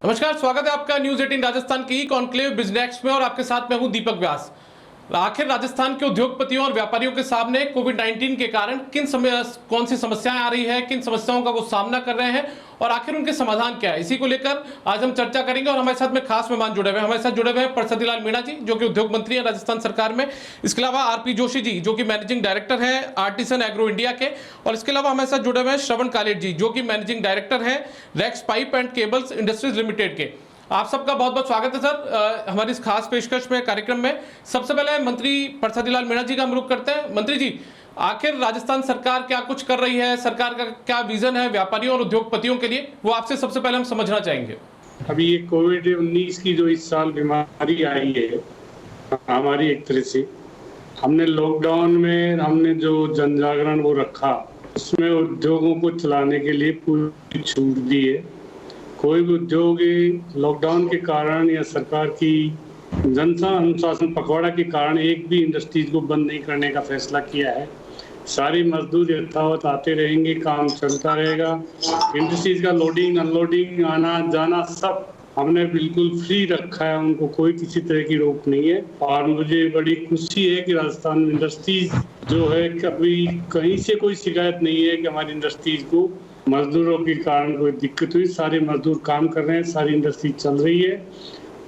नमस्कार, स्वागत है आपका न्यूज 18 राजस्थान की कॉन्क्लेव बिजनेस में और आपके साथ मैं हूं दीपक व्यास। आखिर राजस्थान के उद्योगपतियों और व्यापारियों के सामने कोविड-19 के कारण कौन सी समस्याएं आ रही है, किन समस्याओं का वो सामना कर रहे हैं और आखिर उनके समाधान क्या है, इसी को लेकर आज हम चर्चा करेंगे। और हमारे साथ में खास मेहमान जुड़े हुए हैं। हमारे साथ जुड़े हुए हैं परसादीलाल मीणा जी, जो कि उद्योग मंत्री हैं राजस्थान सरकार में। इसके अलावा आरपी जोशी जी, जो कि मैनेजिंग डायरेक्टर हैं आर्टिसन एग्रो इंडिया के। और इसके अलावा हमारे साथ जुड़े हुए हैं श्रवण कालेट जी, जो कि मैनेजिंग डायरेक्टर हैं Rex pipe and cables industries limited के। आप सबका बहुत बहुत स्वागत है सर हमारी इस खास पेशकश में, कार्यक्रम में। सबसे पहले मंत्री परसादीलाल मीणा जी का हम रुख करते हैं। मंत्री जी, आखिर राजस्थान सरकार क्या कुछ कर रही है, सरकार का क्या विजन है व्यापारियों और उद्योगपतियों के लिए, वो आपसे सबसे पहले हम समझना चाहेंगे। अभी ये कोविड-19 की जो इस साल बीमारी आई है हमारी, एक तरह से हमने लॉकडाउन में हमने जो जन जागरण वो रखा, उसमें उद्योगों को चलाने के लिए पूरी छूट दी है। कोई भी उद्योग लॉकडाउन के कारण या सरकार की जनता अनुशासन पखवाड़ा के कारण एक भी इंडस्ट्रीज को बंद नहीं करने का फैसला किया है। सारे मजदूर यथावत आते रहेंगे, काम चलता रहेगा। इंडस्ट्रीज का लोडिंग अनलोडिंग आना जाना सब हमने बिल्कुल फ्री रखा है, उनको कोई किसी तरह की रोक नहीं है। और मुझे बड़ी खुशी है कि राजस्थान इंडस्ट्रीज जो है, कभी कहीं से कोई शिकायत नहीं है कि हमारी इंडस्ट्रीज को मजदूरों के कारण कोई दिक्कत हुई। सारे मजदूर काम कर रहे हैं, सारी इंडस्ट्री चल रही है।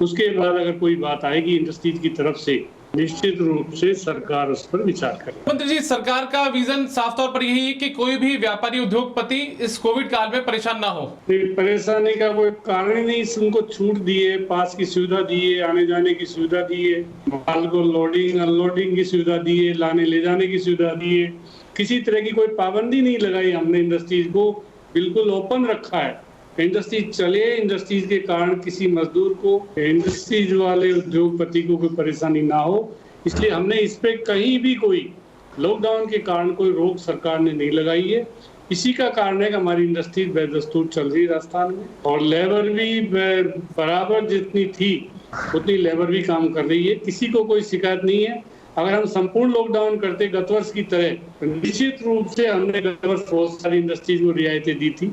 उसके बाद अगर कोई बात आएगी इंडस्ट्रीज की तरफ से, निश्चित रूप से सरकार उस पर विचार करे। मंत्री जी, सरकार का विजन साफ तौर पर यही है कि कोई भी व्यापारी उद्योगपति इस कोविड काल में परेशान ना हो। परेशानी का कोई कारण ही नहीं, उनको छूट दिए, पास की सुविधा दिए, आने जाने की सुविधा दिए, माल को लोडिंग अनलोडिंग की सुविधा दिए, लाने ले जाने की सुविधा दिए। किसी तरह की कोई पाबंदी नहीं लगाई हमने, इंडस्ट्रीज को बिल्कुल ओपन रखा है। इंडस्ट्रीज चले, इंडस्ट्रीज के कारण किसी मजदूर को, इंडस्ट्रीज वाले उद्योगपति को कोई परेशानी ना हो, इसलिए हमने इस पे कहीं भी कोई लॉकडाउन के कारण कोई रोक सरकार ने नहीं लगाई है। इसी का कारण है कि हमारी इंडस्ट्री बेदस्तूर चल रही है राजस्थान में, और लेबर भी बराबर जितनी थी उतनी लेबर भी काम कर रही है। किसी को कोई शिकायत नहीं है। अगर हम संपूर्ण लॉकडाउन करते गत वर्ष की तरह, तो निश्चित रूप से हमने गत वर्ष बहुत सारी इंडस्ट्रीज को रियायतें दी थी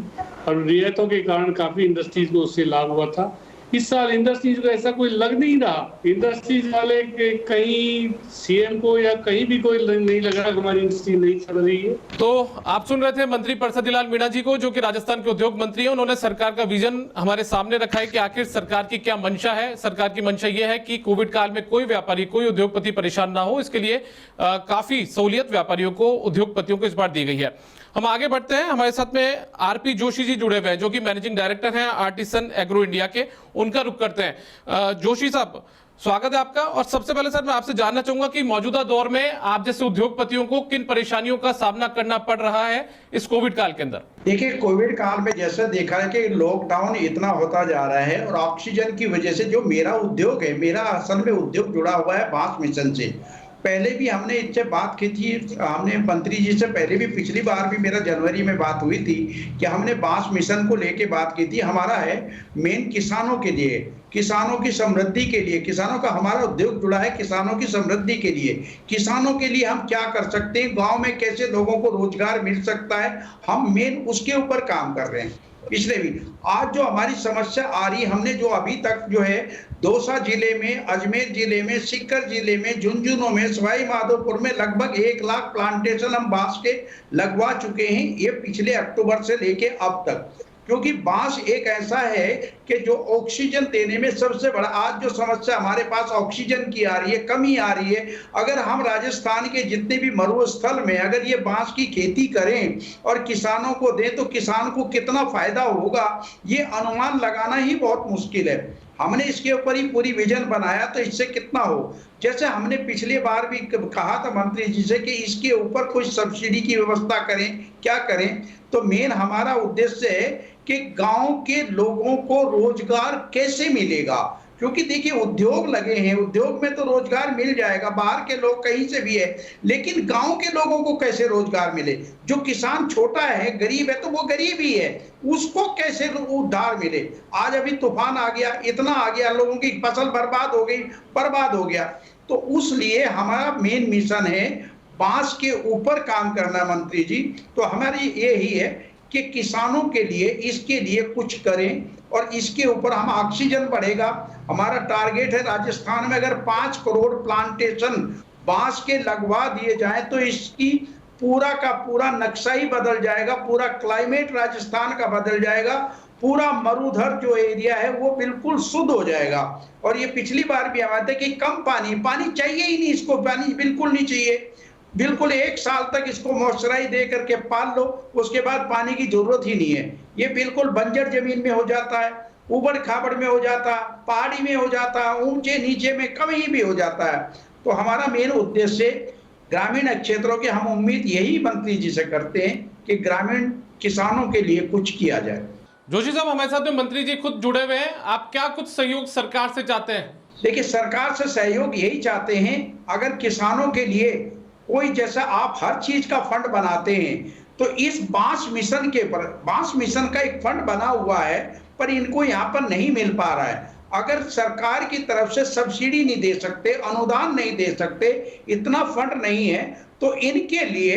और रियायतों के कारण काफी इंडस्ट्रीज को उससे लाभ हुआ था। इस साल इंडस्ट्रीज को ऐसा कोई लग नहीं रहा, इंडस्ट्रीज वाले कहीं सीएम को या कहीं भी कोई नहीं लग रहा कि हमारी इंडस्ट्री नहीं चल रही है। तो आप सुन रहे थे मंत्री परसादीलाल मीणा जी को, जो कि राजस्थान के उद्योग मंत्री हैं। उन्होंने सरकार का विजन हमारे सामने रखा है कि आखिर सरकार की क्या मंशा है। सरकार की मंशा यह है कि कोविड काल में कोई व्यापारी, कोई उद्योगपति परेशान ना हो। इसके लिए काफी सहूलियत व्यापारियों को, उद्योगपतियों को इस बार दी गई है। हम आगे बढ़ते हैं। हमारे साथ में आरपी जोशी जी जुड़े हुए हैं, जो कि मैनेजिंग डायरेक्टर हैं आर्टिसन एग्रो इंडिया के। उनका रुख करते हैं। जोशी साहब, स्वागत है आपका। और सबसे पहले सर मैं आपसे जानना चाहूंगा कि मौजूदा दौर में आप जैसे उद्योगपतियों को किन परेशानियों का सामना करना पड़ रहा है इस कोविड काल के अंदर। देखिए, कोविड काल में जैसे देखा है कि लॉकडाउन इतना होता जा रहा है और ऑक्सीजन की वजह से जो मेरा उद्योग है, मेरा असल में उद्योग जुड़ा हुआ है बांस मिशन से। पहले भी हमने इससे बात की थी, हमने मंत्री जी से पहले भी, पिछली बार भी मेरा जनवरी में बात हुई थी कि हमने बांस मिशन को लेके बात की थी। हमारा है मेन किसानों के लिए, किसानों की समृद्धि के लिए, किसानों का हमारा उद्योग जुड़ा है किसानों की समृद्धि के लिए। किसानों के लिए हम क्या कर सकते हैं, गांव में कैसे लोगों को रोजगार मिल सकता है, हम मेन उसके ऊपर काम कर रहे हैं। पिछले भी आज जो हमारी समस्या आ रही है, हमने जो अभी तक जो है दौसा जिले में, अजमेर जिले में, सीकर जिले में, झुंझुनू में, सवाई माधोपुर में लगभग 1 लाख प्लांटेशन हम बांस के लगवा चुके हैं, ये पिछले अक्टूबर से लेके अब तक। क्योंकि बांस एक ऐसा है कि जो ऑक्सीजन देने में सबसे बड़ा, आज जो समस्या हमारे पास ऑक्सीजन की आ रही है, कमी आ रही है, अगर हम राजस्थान के जितने भी मरुस्थल में अगर ये बांस की खेती करें और किसानों को दें तो किसान को कितना फायदा होगा, ये अनुमान लगाना ही बहुत मुश्किल है। हमने इसके ऊपर ही पूरी विजन बनाया तो इससे कितना हो, जैसे हमने पिछली बार भी कहा था मंत्री जी से कि इसके ऊपर कुछ सब्सिडी की व्यवस्था करें, क्या करें। तो मेन हमारा उद्देश्य है कि गांव के लोगों को रोजगार कैसे मिलेगा, क्योंकि देखिए उद्योग लगे हैं, उद्योग में तो रोजगार मिल जाएगा, बाहर के लोग कहीं से भी है, लेकिन गांव के लोगों को कैसे रोजगार मिले। जो किसान छोटा है, गरीब है, तो वो गरीब ही है, उसको कैसे उद्धार मिले। आज अभी तूफान आ गया, इतना आ गया, लोगों की फसल बर्बाद हो गई, बर्बाद हो गया। तो उसलिए हमारा मेन मिशन है बांस के ऊपर काम करना मंत्री जी। तो हमारी ये ही है कि किसानों के लिए इसके लिए कुछ करें और इसके ऊपर हम ऑक्सीजन बढ़ेगा। हमारा टारगेट है राजस्थान में अगर 5 करोड़ प्लांटेशन बांस के लगवा दिए जाए तो इसकी पूरा का पूरा नक्शा ही बदल जाएगा, पूरा क्लाइमेट राजस्थान का बदल जाएगा, पूरा मरुधर जो एरिया है वो बिल्कुल शुद्ध हो जाएगा। और ये पिछली बार भी हम आते कि कम पानी चाहिए ही नहीं, इसको पानी बिल्कुल नहीं चाहिए, बिल्कुल 1 साल तक इसको मॉइस्चराइज दे करके पाल लो, उसके बाद पानी की जरूरत ही नहीं है। ये बिल्कुल बंजर जमीन में हो जाता है, उबड़ खाबड़ में हो जाता, पहाड़ी में हो जाता, ऊंचे नीचे में कहीं भी हो जाता है। तो हमारा मेन उद्देश्य ग्रामीण क्षेत्रों के हम उम्मीद यही मंत्री जी से करते हैं कि ग्रामीण किसानों के लिए कुछ किया जाए। जोशी साहब हमारे साथ में मंत्री जी खुद जुड़े हुए हैं, आप क्या कुछ सहयोग सरकार से चाहते हैं? देखिए, सरकार से सहयोग यही चाहते हैं, अगर किसानों के लिए कोई, जैसा आप हर चीज का फंड बनाते हैं तो इस बांस मिशन के पर, बांस मिशन का एक फंड बना हुआ है पर इनको यहाँ पर नहीं मिल पा रहा है। अगर सरकार की तरफ से सब्सिडी नहीं दे सकते, अनुदान नहीं दे सकते, इतना फंड नहीं है, तो इनके लिए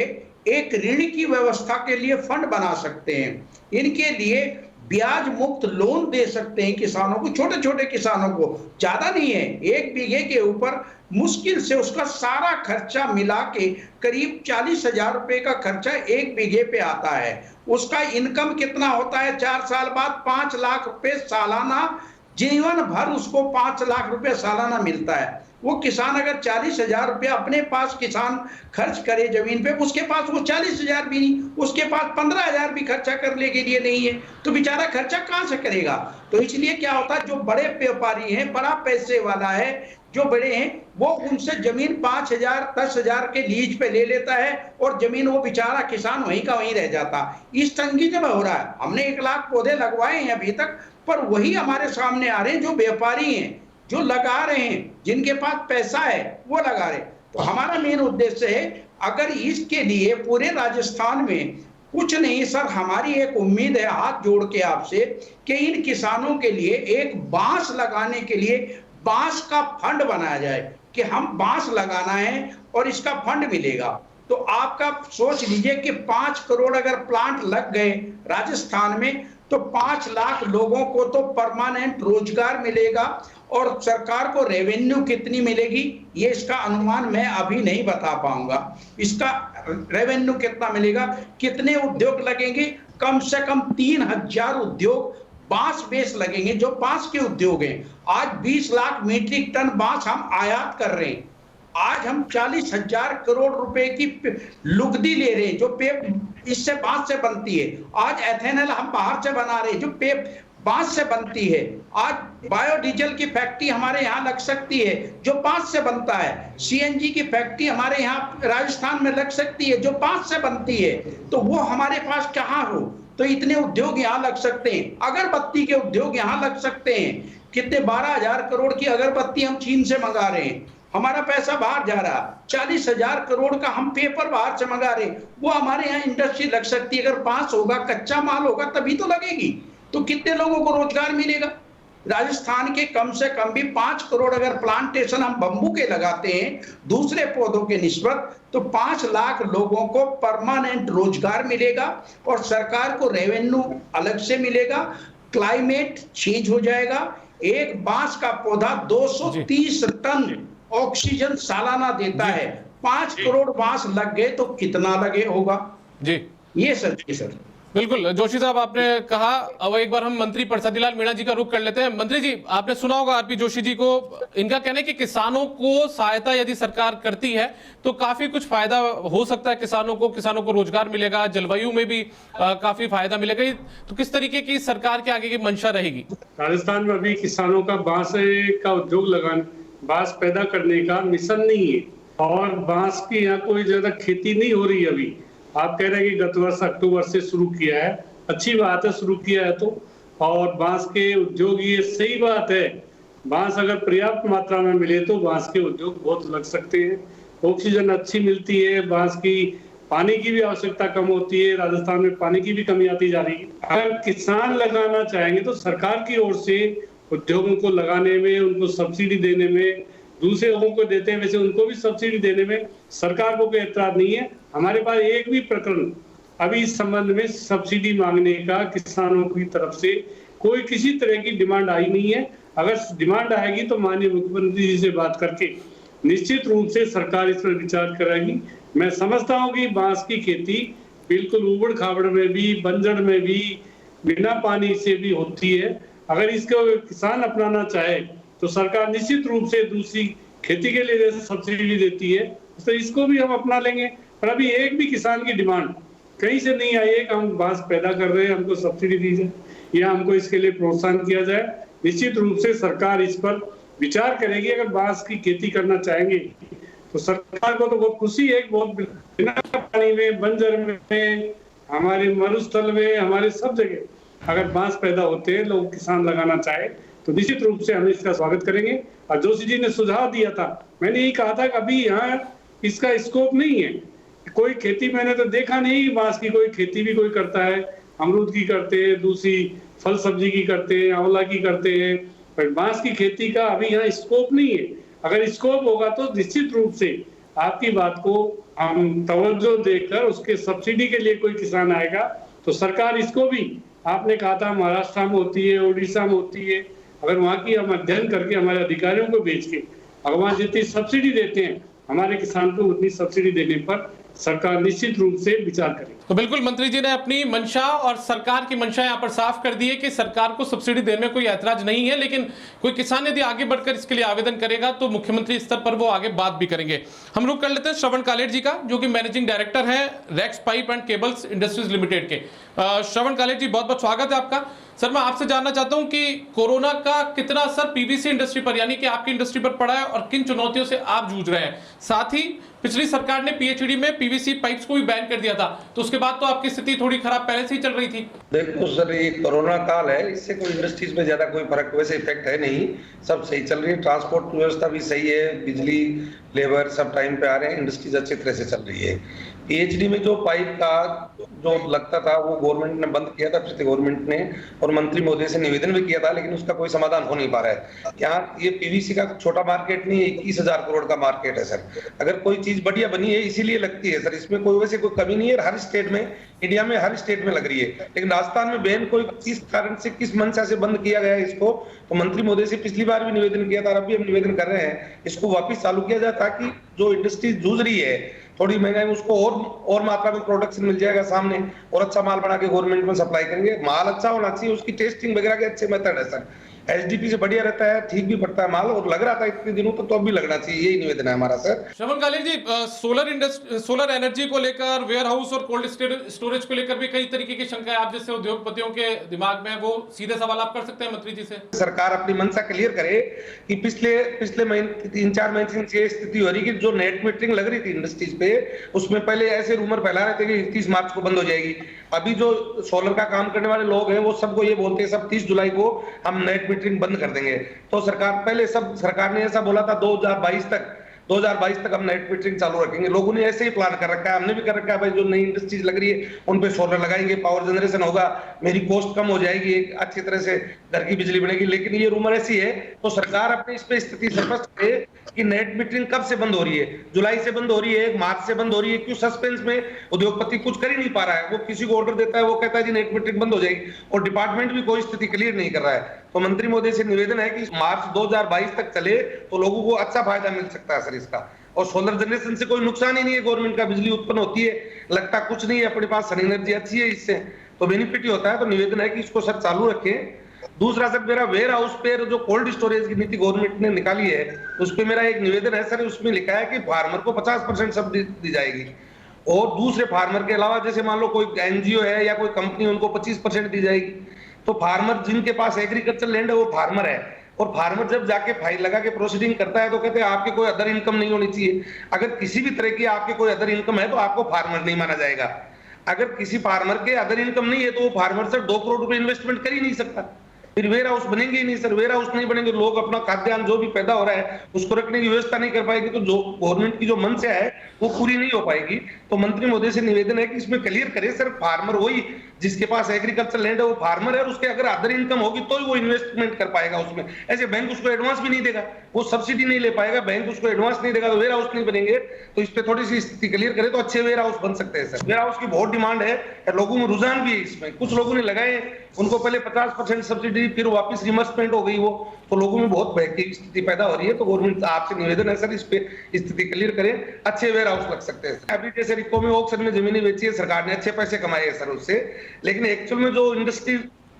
एक ऋण की व्यवस्था के लिए फंड बना सकते हैं, इनके लिए ब्याज मुक्त लोन दे सकते हैं किसानों को, छोटे छोटे किसानों को, ज्यादा नहीं है, 1 बीघे के ऊपर मुश्किल से उसका सारा खर्चा मिला के करीब 40,000 रुपए का खर्चा 1 बीघे पे आता है। उसका इनकम कितना होता है, 4 साल बाद 5 लाख रुपए सालाना, जीवन भर उसको 5 लाख रुपए सालाना मिलता है। वो किसान अगर 40,000 रुपया अपने पास किसान खर्च करे जमीन पे, उसके पास वो 40,000 भी नहीं, उसके पास 15,000 भी खर्चा करने के लिए नहीं है, तो बेचारा खर्चा कहां से करेगा। तो इसलिए क्या होता है, जो बड़े व्यापारी हैं, बड़ा पैसे वाला है, जो बड़े हैं, वो उनसे जमीन 5,000 10,000 के लीज पे ले लेता है और जमीन वो बेचारा किसान वहीं का वहीं रह जाता। इस तंगी में हो रहा है। हमने 1 लाख पौधे लगवाए हैं अभी तक, पर वही हमारे सामने आ रहे हैं जो व्यापारी हैं, जो लगा रहे हैं, जिनके पास पैसा है वो लगा रहे। तो हमारा मेन उद्देश्य है, अगर इसके लिए पूरे राजस्थान में कुछ नहीं सर, हमारी एक उम्मीद है हाथ जोड़ के आपसे कि इन किसानों के लिए एक बांस लगाने के लिए बांस का फंड बनाया जाए कि हम बांस लगाना है और इसका फंड मिलेगा। तो आपका सोच लीजिए कि 5 करोड़ अगर प्लांट लग गए राजस्थान में तो 5 लाख लोगों को तो परमानेंट रोजगार मिलेगा। और सरकार को रेवेन्यू कितनी मिलेगी, ये इसका अनुमान मैं अभी नहीं बता पाऊंगा। इसका रेवेन्यू कितना मिलेगा, कितने उद्योग लगेंगे, कम से कम 3,000 उद्योग बांस बेस लगेंगे, जो बांस के उद्योग हैं। आज 20 लाख मीट्रिक टन बांस हम आयात कर रहे हैं। आज हम 40,000 करोड़ रुपए की लुगदी ले रहे हैं, जो इससे बांस से बनती है। आज एथेनॉल हम बाहर से बना रहे हैं, जो बांस से बनती है। आज बायोडीजल की फैक्ट्री हमारे यहाँ लग सकती है, जो बांस से बनता है। सीएनजी की फैक्ट्री हमारे यहाँ राजस्थान में लग सकती है, जो बांस से बनती है। तो वो हमारे पास कहाँ हो, तो इतने उद्योग यहाँ लग सकते हैं। अगरबत्ती के उद्योग यहाँ लग सकते हैं। कितने 12,000 करोड़ की अगरबत्ती हम चीन से मंगा रहे हैं, हमारा पैसा बाहर जा रहा। 40,000 करोड़ का हम पेपर बाहर से मंगा रहे, वो हमारे यहाँ इंडस्ट्री लग सकती है। अगर बांस होगा, कच्चा माल होगा, तभी तो लगेगी। तो कितने लोगों को रोजगार मिलेगा। राजस्थान के कम से कम भी 5 करोड़ अगर प्लांटेशन हम बंबू के लगाते हैं दूसरे पौधों के निस्बत, तो 5 लाख लोगों को परमानेंट रोजगार मिलेगा और सरकार को रेवेन्यू अलग से मिलेगा। क्लाइमेट चेंज हो जाएगा। एक बांस का पौधा 230 टन ऑक्सीजन सालाना देता है। 5 करोड़ बांस लग गए तो कितना लगे होगा जी। ये सच है सर। बिल्कुल जोशी साहब, आपने कहा। अब एक बार हम मंत्री प्रसादी लाल मीणा जी का रुख कर लेते हैं। मंत्री जी, आपने सुना होगा आरपी जोशी जी को, इनका कहना है कि किसानों को सहायता यदि सरकार करती है तो काफी कुछ फायदा हो सकता है किसानों को रोजगार मिलेगा, जलवायु में भी काफी फायदा मिलेगा। तो किस तरीके की सरकार के आगे की मंशा रहेगी? राजस्थान में अभी किसानों का बांस का उद्योग लगाने, बांस पैदा करने का मिशन नहीं है और बांस की यहाँ कोई ज्यादा खेती नहीं हो रही है। अभी आप कह रहे हैं कि गत वर्ष अक्टूबर से शुरू किया है, अच्छी बात है, शुरू किया है तो। और बांस के उद्योग, ये सही बात है, बांस अगर पर्याप्त मात्रा में मिले तो बांस के उद्योग बहुत लग सकते हैं। ऑक्सीजन अच्छी मिलती है, बांस की पानी की भी आवश्यकता कम होती है। राजस्थान में पानी की भी कमी आती जा रही है। अगर किसान लगाना चाहेंगे तो सरकार की ओर से उद्योगों को लगाने में, उनको सब्सिडी देने में, दूसरे लोगों को देते हैं वैसे उनको भी सब्सिडी देने में सरकार को कोई एतराज नहीं है। हमारे पास एक भी प्रकरण अभी इस संबंध में सब्सिडी मांगने का किसानों की तरफ से कोई किसी तरह की डिमांड आई नहीं है। अगर डिमांड आएगी तो माननीय मुख्यमंत्री जी से बात करके निश्चित रूप से सरकार इस पर विचार करेगी। मैं समझता हूं कि बांस की खेती बिल्कुल उबड़ खाबड़ में भी, बंजर में भी, बिना पानी से भी होती है। अगर इसको किसान अपनाना चाहे तो सरकार निश्चित रूप से दूसरी खेती के लिए जैसे सब्सिडी देती है तो इसको भी हम अपना लेंगे। पर अभी एक भी किसान की डिमांड कहीं से नहीं आई है कि हम बांस पैदा कर रहे हैं, हमको सब्सिडी दी जाए या हमको इसके लिए प्रोत्साहन किया जाए। निश्चित रूप से सरकार इस पर विचार करेगी। अगर बांस की खेती करना चाहेंगे तो सरकार को तो बहुत खुशी है, बहुत बिना पानी में, बंजर में, हमारे मरुस्थल में, हमारे सब जगह अगर बांस पैदा होते हैं, लोग किसान लगाना चाहे तो निश्चित रूप से हम इसका स्वागत करेंगे। और जोशी जी ने सुझाव दिया था, मैंने यही कहा था कि अभी यहाँ इसका स्कोप नहीं है, कोई खेती मैंने तो देखा नहीं। बांस की कोई खेती भी कोई करता है, अमरूद की करते हैं, दूसरी फल सब्जी की करते हैं, आंवला की करते हैं, पर बांस की खेती का अभी यहाँ स्कोप नहीं है। अगर स्कोप होगा तो निश्चित रूप से आपकी बात को हम तवज्जो देकर उसके सब्सिडी के लिए कोई किसान आएगा तो सरकार इसको भी, आपने कहा था महाराष्ट्र में होती है, उड़ीसा में होती है, अगर वहाँ की हम अध्ययन करके हमारे अधिकारियों को भेज के अगर वहाँ जितनी सब्सिडी देते हैं हमारे किसान को उतनी सब्सिडी देने पर सरकार निश्चित रूप से विचार करेगी। तो बिल्कुल मंत्री जी ने अपनी मंशा और सरकार की मंशा यहाँ पर साफ कर दी है कि सरकार को सब्सिडी देने में कोई ऐतराज नहीं है, लेकिन कोई किसान यदि आगे बढ़कर इसके लिए आवेदन करेगा तो मुख्यमंत्री स्तर पर वो आगे बात भी करेंगे। हम रुक कर लेते हैं श्रवण कालेट जी का, जो कि मैनेजिंग डायरेक्टर है Rex pipe and cables industries limited के। श्रवण कालेट जी, बहुत बहुत स्वागत है आपका। सर, मैं आपसे जानना चाहता हूं कि कोरोना का कितना असर पीवीसी इंडस्ट्री पर यानी कि आपकी इंडस्ट्री पर पड़ा है और किन चुनौतियों से आप जूझ रहे हैं। साथ ही पिछली सरकार ने पीएचडी में पीवीसी पाइप्स को भी बैन कर दिया था, तो उसके बाद तो आपकी स्थिति थोड़ी खराब पहले से ही चल रही थी। देखो सर, ये कोरोना काल है, इससे कोई इंडस्ट्रीज में ज्यादा कोई फर्क वैसे इफेक्ट है नहीं, सब सही चल रही है। ट्रांसपोर्ट व्यवस्था भी सही है, बिजली, लेबर सब टाइम पे आ रहे हैं, इंडस्ट्रीज अच्छी तरह से चल रही है। पीएचडी में जो पाइप का जो लगता था वो गवर्नमेंट ने बंद किया था, पिछले गवर्नमेंट ने, और मंत्री महोदय से निवेदन भी किया था, लेकिन उसका कोई समाधान हो नहीं पा रहा है। यहाँ ये पीवीसी का छोटा मार्केट नहीं है, 21,000 करोड़ का मार्केट है सर। अगर कोई चीज बढ़िया बनी है इसीलिए लगती है सर, इसमें कोई वैसे कोई कमी नहीं है। हर स्टेट में, इंडिया में हर स्टेट में लग रही है, लेकिन राजस्थान में बैन कोई किस कारण से, किस मंशा से बंद किया गया है इसको, तो मंत्री महोदय से पिछली बार भी निवेदन किया था, अभी हम निवेदन कर रहे हैं इसको वापस चालू किया जाए, ताकि जो इंडस्ट्री जूझ रही है थोड़ी महंगाई में उसको और मात्रा में प्रोडक्शन मिल जाएगा सामने, और अच्छा माल बना के गवर्नमेंट में सप्लाई करेंगे। माल अच्छा होना चाहिए, उसकी टेस्टिंग वगैरह के अच्छे मेथड है सर। एचडीपी से बढ़िया रहता है, ठीक भी पड़ता है माल, और लग रहा था इतने दिनों तो अब भी लगना चाहिए, यही निवेदन है हमारा सर। श्रवण कालेट जी, सोलर एनर्जी को लेकर, वेयर हाउस और कोल्ड स्टोरेज को लेकर भी कई तरीके की शंकाएं आप जैसे उद्योगपतियों के दिमाग में, वो सीधे सवाल आप कर सकते हैं मंत्री जी से। सरकार अपनी मंशा क्लियर करे कि पिछले महीने 3-4 महीने से स्थिति हो रही कि जो नेट मीटरिंग लग रही थी इंडस्ट्रीज पे, उसमें पहले ऐसे रूमर फैला रहे थे कि 31 मार्च को बंद हो जाएगी। अभी जो सोलर का काम करने वाले लोग हैं वो सबको ये बोलते हैं सब 30 जुलाई को हम नेट मीटरिंग बंद कर देंगे। तो सरकार ने ऐसा बोला था 2022 तक हम नेट मीटरिंग चालू रखेंगे। लोगों ने ऐसे ही प्लान कर रखा है, हमने भी कर रखा है, भाई जो नई इंडस्ट्रीज लग रही है उन पे सोलर लगाएंगे, पावर जनरेशन होगा, मेरी कॉस्ट कम हो जाएगी, अच्छी तरह से घर की बिजली बनेगी। लेकिन ये रूमर ऐसी है, तो सरकार अपने इस पे स्थिति स्पष्ट करे कि नेट मीटरिंग कब से बंद हो रही है, जुलाई से बंद हो रही है, मार्च से बंद हो रही है, क्यों सस्पेंस में उद्योगपति कुछ कर ही नहीं पा रहा है। वो किसी को ऑर्डर देता है, वो कहता है जी नेट मीटरिंग बंद हो जाएगी, और डिपार्टमेंट भी कोई स्थिति क्लियर नहीं कर रहा है। तो मंत्री महोदय से निवेदन है कि मार्च 2022 तक चले तो लोगों को अच्छा फायदा मिल सकता है सर इसका। और सोलर जनरेशन से कोई नुकसान ही नहीं है, गवर्नमेंट का बिजली उत्पन्न होती है, लगता कुछ नहीं है, अपने पास सन एनर्जी अच्छी है, इससे तो बेनिफिट ही होता है। तो निवेदन है कि इसको सर चालू रखें। दूसरा सर, मेरा वेयर हाउस पे जो कोल्ड स्टोरेज की नीति गवर्नमेंट ने निकाली है उस पे मेरा एक निवेदन है सर। उसमें लिखा है कि फार्मर को 50% सब्सिडी दी जाएगी, और दूसरे फार्मर के अलावा जैसे मान लो कोई एनजीओ है या कोई कंपनी, उनको 25% दी जाएगी। तो फार्मर जिनके पास एग्रीकल्चर लैंड है वो फार्मर है, और फार्मर जब जाके फाइल लगा के प्रोसीडिंग करता है तो कहते हैं आपके कोई अदर इनकम नहीं होनी चाहिए। अगर किसी भी तरह की आपके कोई अदर इनकम है तो आपको फार्मर नहीं माना जाएगा। अगर किसी फार्मर के अदर इनकम नहीं है तो वो फार्मर सर 2 करोड़ रुपए इन्वेस्टमेंट कर ही नहीं सकता, फिर वेयर हाउस बनेंगे ही नहीं सर। वेयर हाउस नहीं बनेंगे, लोग अपना खाद्यान्न जो भी पैदा हो रहा है उसको रखने की व्यवस्था नहीं कर पाएगी, तो जो गवर्नमेंट की जो मंशा है वो पूरी नहीं हो पाएगी। तो मंत्री महोदय से निवेदन है कि इसमें क्लियर करे सर, फार्मर वही जिसके पास एग्रीकल्चर लैंड है वो फार्मर है और उसके अगर अदर इनकम होगी तो ही वो इन्वेस्टमेंट कर पाएगा उसमें। ऐसे बैंक उसको एडवांस भी नहीं देगा, वो सब्सिडी नहीं ले पाएगा, बैंक उसको एडवांस नहीं देगा, तो वेयर हाउस नहीं बनेंगे। तो इस पे थोड़ी सी स्थिति क्लियर करें तो अच्छे वेयर हाउस बन सकते हैं सर। वेयर हाउस की बहुत डिमांड है, लोगों में रुझान भी है इसमें। कुछ लोगों ने लगाए, उनको पहले 50% सब्सिडी, फिर वापस रिमर्समेंट हो गई वो, तो लोगों में बहुत भय की स्थिति पैदा हो रही है। तो गवर्नमेंट आपसे निवेदन है सर, इस पे स्थिति क्लियर करें, अच्छे वेयर हाउस लग सकते हैं। अभी जैसे रिको में ऑक्शन में जमीनें बेची है सरकार ने, अच्छे पैसे कमाए हैं सर उससे, लेकिन एक्चुअल में जो इंडस्ट्री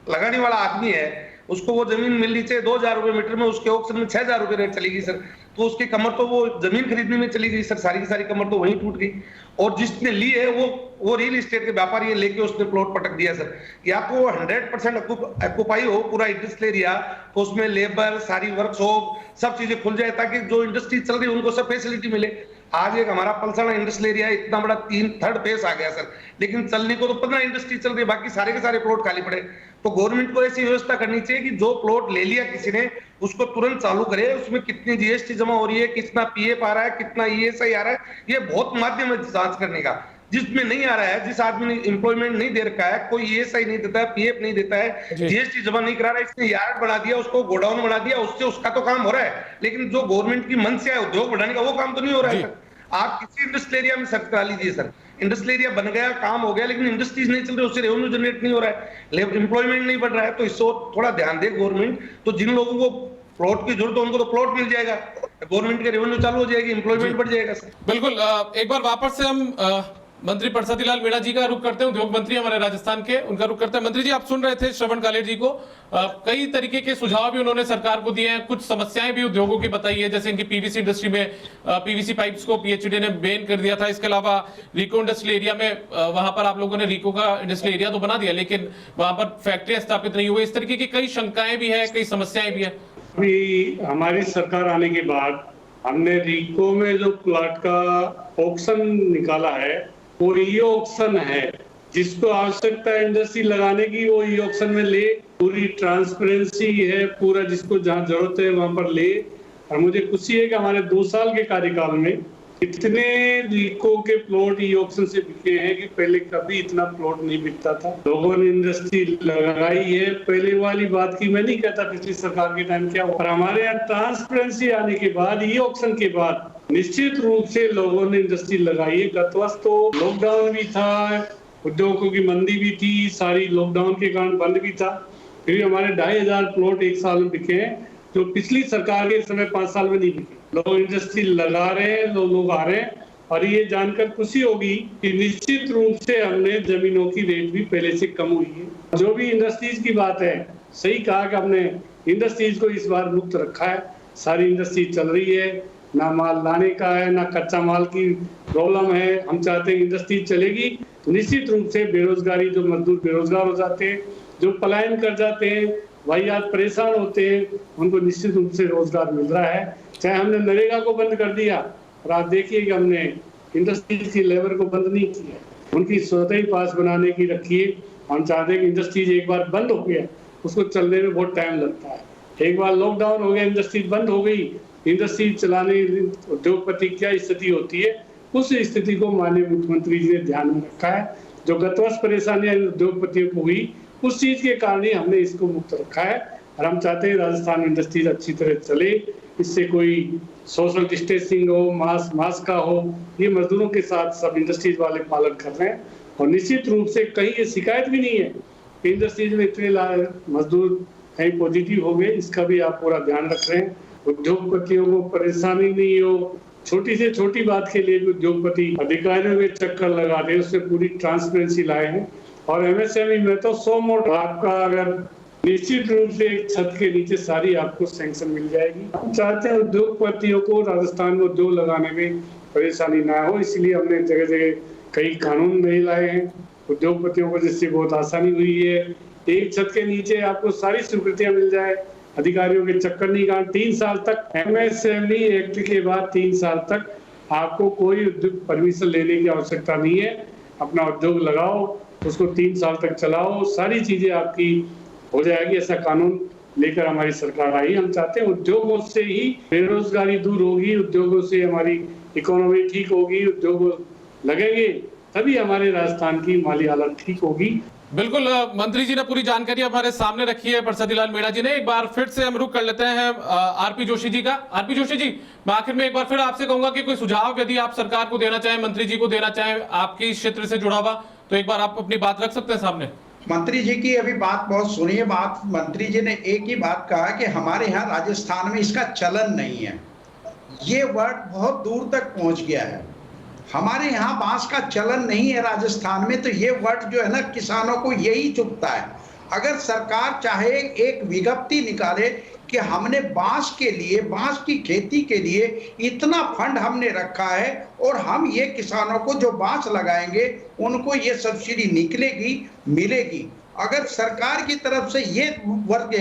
लगाने वाला आदमी है उसको वो जमीन मिलनी चाहिए 2000 रुपए मीटर में, उसके ऑक्शन में 6000 रुपए रेट चलेगी सर। तो उसकी कमर तो वो जमीन खरीदने में चली गई सर, सारी की सारी कमर तो वहीं टूट गई। और जिसने ली है वो रियल एस्टेट के व्यापारी है, लेके उसने प्लॉट पटक दिया सर। या तो 100% ऑक्युपाई हो पूरा इंडस्ट्रियल एरिया, तो उसमें लेबर, सारी वर्कशॉप, सब चीजें खुल जाए ताकि जो इंडस्ट्री चल रही है उनको सब फैसिलिटी मिले। आज एक हमारा पलसाना इंडस्ट्रियल एरिया इतना बड़ा 3rd फेस आ गया सर, लेकिन चलने को तो 15 इंडस्ट्री चल रही है, बाकी सारे के सारे प्लॉट खाली पड़े। तो गवर्नमेंट को ऐसी व्यवस्था करनी चाहिए कि जो प्लॉट ले लिया किसी ने उसको तुरंत चालू करे, उसमें कितनी जीएसटी जमा हो रही है, कितना पीएफ आ रहा है, कितना ईएसआई आ रहा है, ये बहुत माध्यम है जांच करने का। जिसमें नहीं आ रहा है, जिस आदमी ने एम्प्लॉयमेंट नहीं दे रखा है, कोई ईएसआई नहीं देता है, पीएफ नहीं देता है, जीएसटी जमा नहीं करा रहा है, इसने यार्ड बना दिया, उसको गोडाउन बना दिया, उससे उसका तो काम हो रहा है, लेकिन जो गवर्नमेंट की मन से है उद्योग बढ़ाने का वो काम तो नहीं हो रहा है सर। आप किसी इंडस्ट्रियल एरिया में सर्च करा लीजिए सर, इंडस्ट्रियल एरिया बन गया, काम हो गया, लेकिन इंडस्ट्रीज नहीं चल रही, उससे रेवेन्यू जनरेट नहीं हो रहा है, एम्प्लॉयमेंट नहीं बढ़ रहा है। तो इसको थोड़ा ध्यान दे गवर्नमेंट। तो जिन लोगों को प्लॉट की जरूरत है उनको तो प्लॉट मिल जाएगा, गवर्नमेंट के रेवेन्यू चालू हो जाएगी, एम्प्लॉयमेंट बढ़ जाएगा सर। बिल्कुल। एक बार वापस से हम मंत्री परसादी लाल मीणा जी का रुख करते हैं, उद्योग मंत्री हमारे राजस्थान के, उनका रुख करते हैं। मंत्री जी, आप सुन रहे थे श्रवण कालेट जी को, कई तरीके के सुझाव भी उन्होंने सरकार को दिए हैं, कुछ समस्याएं भी उद्योगों की बताई है, जैसे इनकी पीवीसी इंडस्ट्री में पीवीसी पाइप्स को पीएचडी ने बैन कर दिया था। इसके अलावा रिको इंडस्ट्रियल एरिया में वहां पर आप लोगों ने रिको का इंडस्ट्रियल एरिया तो बना दिया, लेकिन वहां पर फैक्ट्रियां स्थापित नहीं हुई। इस तरीके की कई शंकाएं भी है, कई समस्याएं भी है। अभी हमारी सरकार आने के बाद हमने रिको में जो प्लॉट का ऑक्शन निकाला है वो ई ऑक्शन है, जिसको आवश्यकता है इंडस्ट्री लगाने की वो ई ऑक्शन में ले, पूरी ट्रांसपेरेंसी है, पूरा जिसको जहां जरूरत है वहां पर ले। और मुझे खुशी है कि हमारे 2 साल के कार्यकाल में इतने रिको के प्लॉट ई ऑक्शन से बिके हैं कि पहले कभी इतना प्लॉट नहीं बिकता था। लोगों ने इंडस्ट्री लगाई है, पहले वाली बात की मैं नहीं कहता पिछली सरकार के टाइम क्या हुआ, और हमारे यहाँ ट्रांसपेरेंसी आने के बाद, ई ऑक्शन के बाद निश्चित रूप से लोगों ने इंडस्ट्री लगाई है। गत वर्ष तो लॉकडाउन भी था, उद्योगों की मंदी भी थी, सारी लॉकडाउन के कारण बंद भी था, फिर भी हमारे 2500 प्लॉट एक साल में बिके हैं, जो पिछली सरकार के समय 5 साल में नहीं बिके। लोग इंडस्ट्री लगा रहे हैं, लोग आ रहे हैं, और ये जानकर खुशी होगी कि निश्चित रूप से हमने जमीनों की रेट भी पहले से कम हुई है। जो भी इंडस्ट्रीज की बात है, सही कहा कि हमने इंडस्ट्रीज को इस बार मुक्त रखा है, सारी इंडस्ट्री चल रही है, ना माल लाने का है, ना कच्चा माल की प्रॉब्लम है। हम चाहते हैं इंडस्ट्री चलेगी, निश्चित रूप से बेरोजगारी, जो मजदूर बेरोजगार हो जाते हैं, जो पलायन कर जाते हैं, भाई आज परेशान होते हैं, उनको निश्चित रूप से रोजगार मिल रहा है। चाहे हमने नरेगा को बंद कर दिया, और आप देखिए कि हमने इंडस्ट्रीज की लेबर को बंद नहीं किया, उनकी स्वतः ही पास बनाने की रखी है। हम चाहते हैं कि इंडस्ट्रीज एक बार बंद हो गया, उसको चलने में बहुत टाइम लगता है। एक बार लॉकडाउन हो गया, इंडस्ट्रीज बंद हो गई, इंडस्ट्री चलाने उद्योगपति क्या स्थिति होती है, उस स्थिति को माननीय मुख्यमंत्री जी ने ध्यान में रखा है। जो गत वर्ष परेशानियां उद्योगपतियों को हुई, उस चीज के कारण ही हमने इसको मुक्त रखा है। और हम चाहते हैं राजस्थान इंडस्ट्रीज अच्छी तरह चले, इससे कोई सोशल डिस्टेंसिंग हो, मास्क का हो, ये मजदूरों के साथ सब इंडस्ट्रीज वाले पालन कर रहे हैं। और निश्चित रूप से कहीं ये शिकायत भी नहीं है कि इंडस्ट्रीज में इतने मजदूर कहीं पॉजिटिव हो गए, इसका भी आप पूरा ध्यान रख रहे हैं। उद्योगपतियों को परेशानी नहीं हो, छोटी से छोटी बात के लिए भी उद्योगपति अधिकारियों के चक्कर लगाते हैं, उससे पूरी ट्रांसपेरेंसी लाए हैं। और एमएसएमई में तो 100 मोटर आपका अगर निश्चित रूप से एक छत के नीचे सारी आपको सैंक्शन मिल जाएगी। हम चाहते हैं उद्योगपतियों को राजस्थान में उद्योग लगाने में परेशानी ना हो, इसलिए हमने जगह जगह कई कानून नहीं लाए हैं उद्योगपतियों को, जिससे बहुत आसानी हुई है। एक छत के नीचे आपको सारी स्वीकृतियां मिल जाए, अधिकारियों के चक्कर नहीं काटना। 3 साल तक एमएसएमई एक्ट के बाद 3 साल तक आपको कोई उद्योग परमिशन लेने की आवश्यकता नहीं है। अपना उद्योग लगाओ, उसको 3 साल तक चलाओ, सारी चीजें आपकी हो जाएगी। ऐसा कानून लेकर हमारी सरकार आई। हम चाहते हैं उद्योगों से ही बेरोजगारी दूर होगी, उद्योगों से हमारी इकोनॉमी ठीक होगी, उद्योग लगेंगे तभी हमारे राजस्थान की माली हालत ठीक होगी। बिल्कुल मंत्री जी ने पूरी जानकारी हमारे सामने रखी है प्रसादी लाल मीणा जी ने। एक बार फिर से हम रुक कर लेते हैं आरपी जोशी जी का। आरपी जोशी जी, मैं आखिर में एक बार फिर आपसे कहूंगा कि कोई सुझाव यदि आप सरकार को देना चाहें, मंत्री जी को देना चाहें, आपके इस क्षेत्र से जुड़ा हुआ, तो एक बार आप अपनी बात रख सकते हैं सामने। मंत्री जी की अभी बात बहुत सुनिए। बात मंत्री जी ने एक ही बात कहा कि हमारे यहाँ राजस्थान में इसका चलन नहीं है। ये वर्ड बहुत दूर तक पहुंच गया है। हमारे यहाँ बांस का चलन नहीं है राजस्थान में, तो ये वर्ड जो है ना, किसानों को यही चुभता है। अगर सरकार चाहे एक विज्ञप्ति निकाले कि हमने बांस के लिए, बांस की खेती के लिए इतना फंड हमने रखा है और हम ये किसानों को जो बांस लगाएंगे उनको ये सब्सिडी निकलेगी, मिलेगी। अगर सरकार की तरफ से ये वर्ग,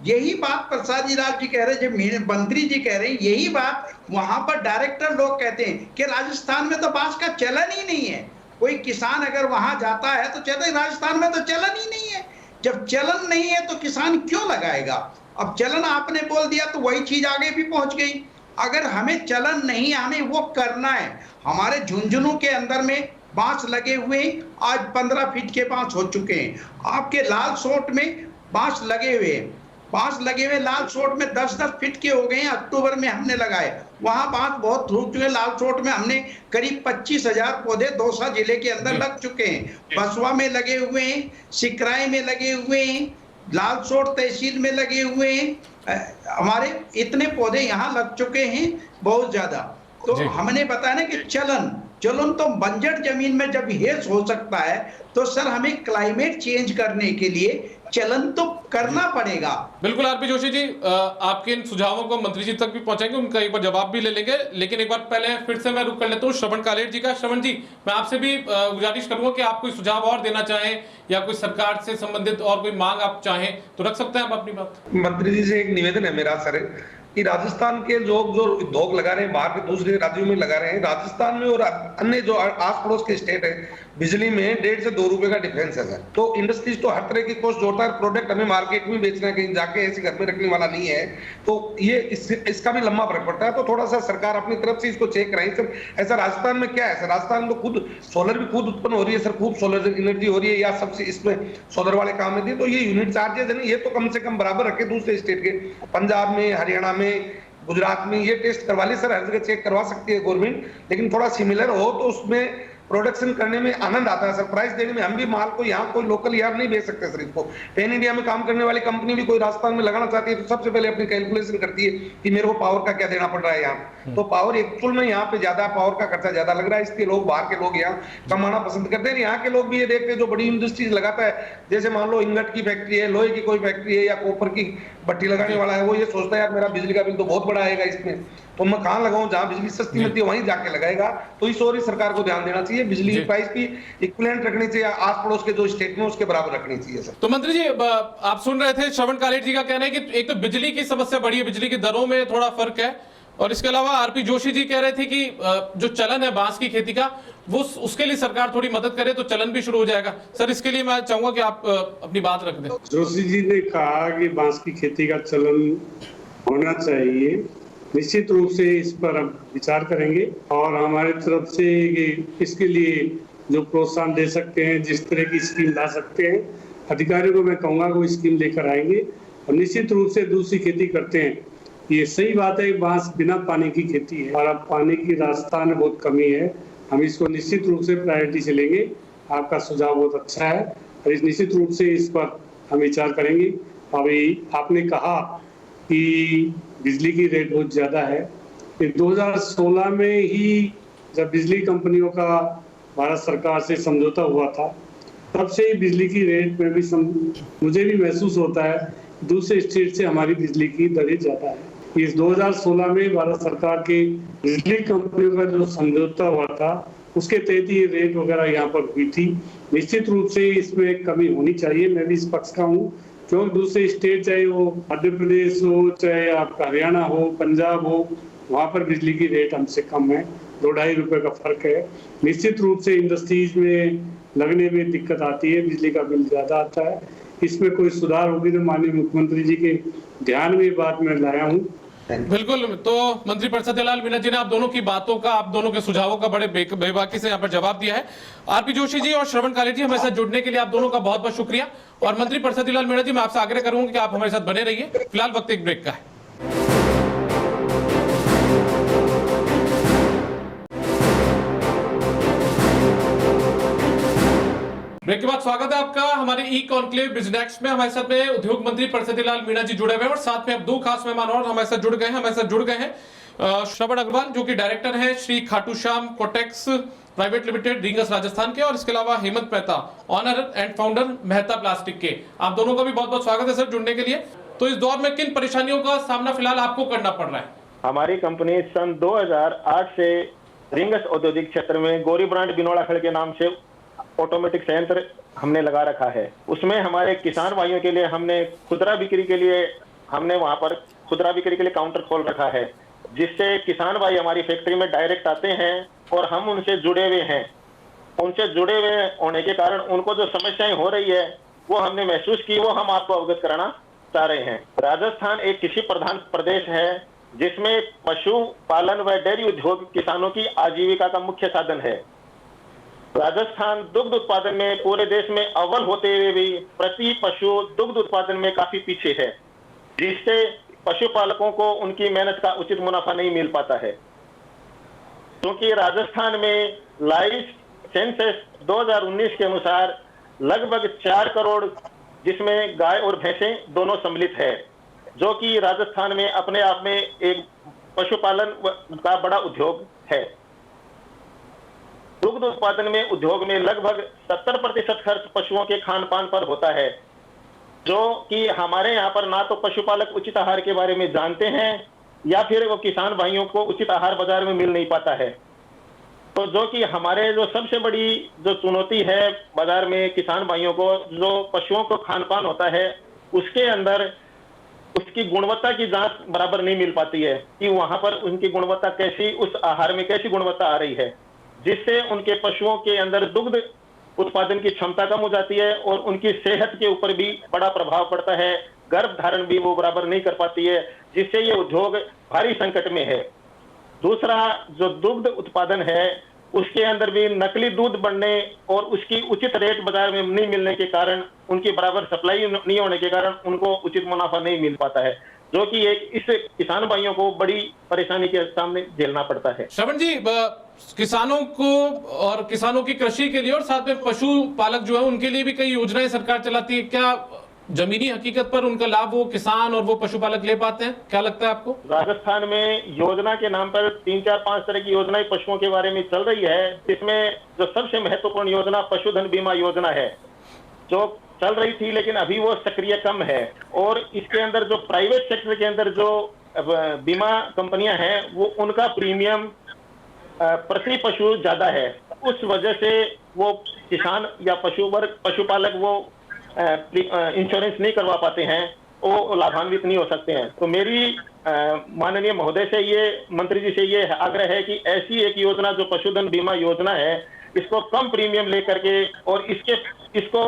यही बात प्रसाद जी लाल जी कह रहे हैं, जो मंत्री जी कह रहे हैं, यही बात वहां पर डायरेक्टर लोग कहते हैं कि राजस्थान में तो बांस का चलन ही नहीं है। कोई किसान अगर वहां जाता है तो कहते हैं राजस्थान में तो चलन ही नहीं है। जब चलन नहीं है तो किसान क्यों लगाएगा? अब चलन आपने बोल दिया तो वही चीज आगे भी पहुंच गई। अगर हमें चलन नहीं है, हमें वो करना है। हमारे झुंझुनू के अंदर में बांस लगे हुए, आज 15 फीट के बांस हो चुके हैं। आपके लाल सोट में बांस लगे हुए, बांस लगे हुए लाल सोट में 10-10 फीट के हो गए हैं। अक्टूबर में हमने लगाए, वहां बांस बहुत सूख चुके हैं। लाल सोट में हमने करीब 25,000 पौधे दौसा जिले के अंदर लग चुके हैं। बसवा में लगे हुए हैं, सिकराई में लगे हुए हैं, लाल सोट तहसील में लगे हुए हैं। हमारे इतने पौधे यहाँ लग चुके हैं, बहुत ज्यादा। तो हमने बताया ना कि चलन तो बंजर जमीन में जब ये हो सकता है, तो सर हमें क्लाइमेट चेंज करने के लिए चलन तो करना पड़ेगा। बिल्कुल आरपी जोशी जी, आपके इन सुझावों को मंत्री जी तक भी पहुंचाएंगे, उनका एक बार जवाब भी ले लेंगे। लेकिन एक बार पहले फिर से मैं रुक कर लेता हूँ श्रवण कालेट जी का। श्रवण जी, मैं आपसे भी गुजारिश करूंगा कि आप कोई सुझाव और देना चाहें या कोई सरकार से संबंधित और कोई मांग आप चाहें तो रख सकते हैं आप अपनी बात। मंत्री जी से एक निवेदन है मेरा सर, कि राजस्थान के लोग जो उद्योग लगा रहे हैं, बाहर के दूसरे राज्यों में लगा रहे हैं, राजस्थान में और अन्य जो आस पड़ोस के स्टेट है, बिजली में 1.5 से 2 रुपए का डिफरेंस है सर। तो इंडस्ट्रीज तो हर तरह की कॉस्ट जोड़ता है, प्रोडक्ट हमें मार्केट में बेचना है, कहीं जाके ऐसे घर में रखने वाला नहीं है। तो ये इसका भी लंबा फर्क पड़ता है। तो थोड़ा सा सरकार अपनी तरफ से इसको चेक कराए सर। ऐसा राजस्थान में क्या है सर, राजस्थान में तो खुद सोलर भी खुद उत्पन्न हो रही है सर, खूब सोलर एनर्जी हो रही है, या सबसे इसमें सोलर वाले काम में दी। तो ये यूनिट चार्जेस है ना, ये तो कम से कम बराबर रखे दूसरे स्टेट के। पंजाब में, हरियाणा में, गुजरात में ये टेस्ट करवा ली सर, हर जगह चेक करवा सकती है गवर्नमेंट। लेकिन थोड़ा सिमिलर हो तो उसमें प्रोडक्शन करने में आनंद आता है सर, प्राइस देने में। हम भी माल को यहाँ कोई लोकल यार नहीं बेच सकते सर इसको। पैन इंडिया में काम करने वाली कंपनी भी कोई राजस्थान में लगाना चाहती है तो सबसे पहले अपनी कैलकुलेशन करती है कि मेरे को पावर का क्या देना पड़ रहा है यहाँ। तो पावर एक्चुअल में यहाँ पे ज्यादा, पावर का खर्चा ज्यादा लग रहा है, इसलिए लोग, बाहर के लोग यहाँ कमाना पसंद करते हैं। यहाँ के लोग भी ये देखते हैं, जो बड़ी इंडस्ट्रीज लगाता है, जैसे मान लो इंगट की फैक्ट्री है, लोहे की कोई फैक्ट्री है, या कॉपर की भट्टी लगाने वाला है, वो ये सोचता है यार मेरा बिजली का बिल तो बहुत बड़ा आएगा इसमें, तो मैं कहाँ लगाऊं, जहां बिजली सस्ती मिलती है वहीं जाके लगाएगा। तो इस ओर सरकार को ध्यान देना चाहिए, बिजली की प्राइस भी इक्विवेलेंट रखनी चाहिए, आस पड़ोस के जो स्टेट में उसके बराबर रखनी चाहिए सर। तो मंत्री जी, आप सुन रहे थे श्रवण कालेट जी का कहना है कि एक तो बिजली की समस्या बड़ी है, बिजली की दरों में थोड़ा फर्क है, और इसके अलावा आरपी जोशी जी कह रहे थे कि जो चलन है बांस की खेती का, वो उसके लिए सरकार थोड़ी मदद करे तो चलन भी शुरू हो जाएगा। सर इसके लिए मैं चाहूंगा कि आप अपनी बात रख दें। जोशी जी ने कहा कि बांस की खेती का चलन होना चाहिए, निश्चित रूप से इस पर हम विचार करेंगे और हमारे तरफ से इसके लिए जो प्रोत्साहन दे सकते हैं, जिस तरह की स्कीम ला सकते हैं, अधिकारियों को मैं कहूँगा वो स्कीम लेकर आएंगे। और निश्चित रूप से दूसरी खेती करते हैं, ये सही बात है, बांस बिना पानी की खेती है और अब पानी की राजस्थान में बहुत कमी है। हम इसको निश्चित रूप से प्रायोरिटी से लेंगे। आपका सुझाव बहुत अच्छा है और इस निश्चित रूप से इस पर हम विचार करेंगे। अभी आपने कहा कि बिजली की रेट बहुत ज़्यादा है। 2016 में ही जब बिजली कंपनियों का भारत सरकार से समझौता हुआ था, तब से ही बिजली की रेट में भी मुझे भी महसूस होता है दूसरे स्टेट से हमारी बिजली की दरें ज़्यादा है। इस 2016 में भारत सरकार की बिजली कंपनियों का जो समझौता हुआ था, उसके तहत ये रेट वगैरह यहाँ पर हुई थी। निश्चित रूप से इसमें कमी होनी चाहिए, मैं भी इस पक्ष का हूँ, क्योंकि दूसरे स्टेट, चाहे वो मध्य प्रदेश हो, चाहे आपका हरियाणा हो, पंजाब हो, वहाँ पर बिजली की रेट हमसे कम है, 2-2.5 रुपए का फर्क है। निश्चित रूप से इंडस्ट्रीज में लगने में दिक्कत आती है, बिजली का बिल ज्यादा आता है। इसमें कोई सुधार होगी तो माननीय मुख्यमंत्री जी के ध्यान में बात मैं लाया हूँ बिल्कुल। तो मंत्री परसतलाल मीणा जी ने आप दोनों की बातों का, आप दोनों के सुझावों का बड़े बेबाकी से यहाँ पर जवाब दिया है। आरपी जोशी जी और श्रवण काले जी, हमारे साथ जुड़ने के लिए आप दोनों का बहुत बहुत शुक्रिया। और मंत्री परसतलाल मीणा जी, मैं आपसे आग्रह करूंगा कि आप हमारे साथ बने रहिए। फिलहाल वक्त एक ब्रेक का है। ब्रेक के बाद स्वागत है आपका हमारे ई कॉन्क्लेव बिजनेक्स में। हमारे साथ में उद्योग मंत्री परसतलाल मीणा जी जुड़े हुए हैं और साथ में अब दो खास मेहमान और हमारे साथ जुड़ गए हैं श्रवण अग्रवाल, जो कि डायरेक्टर हैं श्री खाटू श्याम कोटेक्स प्राइवेट लिमिटेड, रींगस राजस्थान के, और इसके अलावा Hemant Mehta, owner and founder Mehta plastic के। आप दोनों का भी बहुत बहुत स्वागत है सर जुड़ने के लिए। तो इस दौर में किन परेशानियों का सामना फिलहाल आपको करना पड़ रहा है? हमारी कंपनी सन 2008 से रींगस औद्योगिक क्षेत्र में गौरी ब्रांड बिनोड़ा खड़ के नाम से ऑटोमेटिक संयंत्र हमने लगा रखा है। उसमें हमारे किसान भाइयों के लिए हमने खुदरा बिक्री के लिए वहां पर खुदरा बिक्री के लिए काउंटर खोल रखा है, जिससे किसान भाई हमारी फैक्ट्री में डायरेक्ट आते हैं और हम उनसे जुड़े हुए हैं। उनसे जुड़े हुए होने के कारण उनको जो समस्याएं हो रही है वो हमने महसूस की, वो हम आपको अवगत कराना चाह रहे हैं। राजस्थान एक कृषि प्रधान प्रदेश है, जिसमें पशु पालन व डेयरी उद्योग किसानों की आजीविका का मुख्य साधन है। राजस्थान दुग्ध उत्पादन में पूरे देश में अव्वल होते हुए भी प्रति पशु दुग्ध उत्पादन में काफी पीछे है, जिससे पशुपालकों को उनकी मेहनत का उचित मुनाफा नहीं मिल पाता है। क्योंकि राजस्थान में लाइव सेंसस 2019 के अनुसार लगभग 4 करोड़, जिसमें गाय और भैंसें दोनों सम्मिलित है, जो कि राजस्थान में अपने आप में एक पशुपालन का बड़ा उद्योग है। दुग्ध उत्पादन में उद्योग में लगभग 70% खर्च पशुओं के खान पान पर होता है, जो कि हमारे यहाँ पर ना तो पशुपालक उचित आहार के बारे में जानते हैं या फिर वो किसान भाइयों को उचित आहार बाजार में मिल नहीं पाता है। तो जो कि हमारे जो सबसे बड़ी जो चुनौती है बाजार में किसान भाइयों को, जो पशुओं को खान पान होता है, उसके अंदर उसकी गुणवत्ता की जांच बराबर नहीं मिल पाती है कि वहां पर उनकी गुणवत्ता कैसी, उस आहार में कैसी गुणवत्ता आ रही है, जिससे उनके पशुओं के अंदर दुग्ध उत्पादन की क्षमता कम हो जाती है और उनकी सेहत के ऊपर भी बड़ा प्रभाव पड़ता है। गर्भ धारण भी वो बराबर नहीं कर पाती है, जिससे ये उद्योग भारी संकट में है। दूसरा, जो दुग्ध उत्पादन है उसके अंदर भी नकली दूध बनने और उसकी उचित रेट बाजार में नहीं मिलने के कारण, उनकी बराबर सप्लाई नहीं होने के कारण उनको उचित मुनाफा नहीं मिल पाता है, जो कि एक इस किसान भाइयों को बड़ी परेशानी के सामने झेलना पड़ता है। श्रवण जी, किसानों को और किसानों की कृषि के लिए और साथ में पशुपालक जो है उनके लिए भी कई योजनाएं सरकार चलाती है। क्या जमीनी हकीकत पर उनका लाभ वो किसान और वो पशुपालक ले पाते हैं? क्या लगता है आपको? राजस्थान में योजना के नाम पर 3, 4, 5 तरह की योजनाएं पशुओं के बारे में चल रही है, जिसमें जो सबसे महत्वपूर्ण योजना पशुधन बीमा योजना है, जो चल रही थी लेकिन अभी वो सक्रिय कम है। और इसके अंदर जो प्राइवेट सेक्टर के अंदर जो बीमा कंपनियां हैं, वो उनका प्रीमियम प्रति पशु ज्यादा है। उस वजह से वो किसान या पशुपालक वो इंश्योरेंस नहीं करवा पाते हैं, वो लाभान्वित नहीं हो सकते हैं। तो मेरी माननीय महोदय से ये, मंत्री जी से ये आग्रह है कि ऐसी एक योजना जो पशुधन बीमा योजना है, इसको कम प्रीमियम लेकर के, और इसको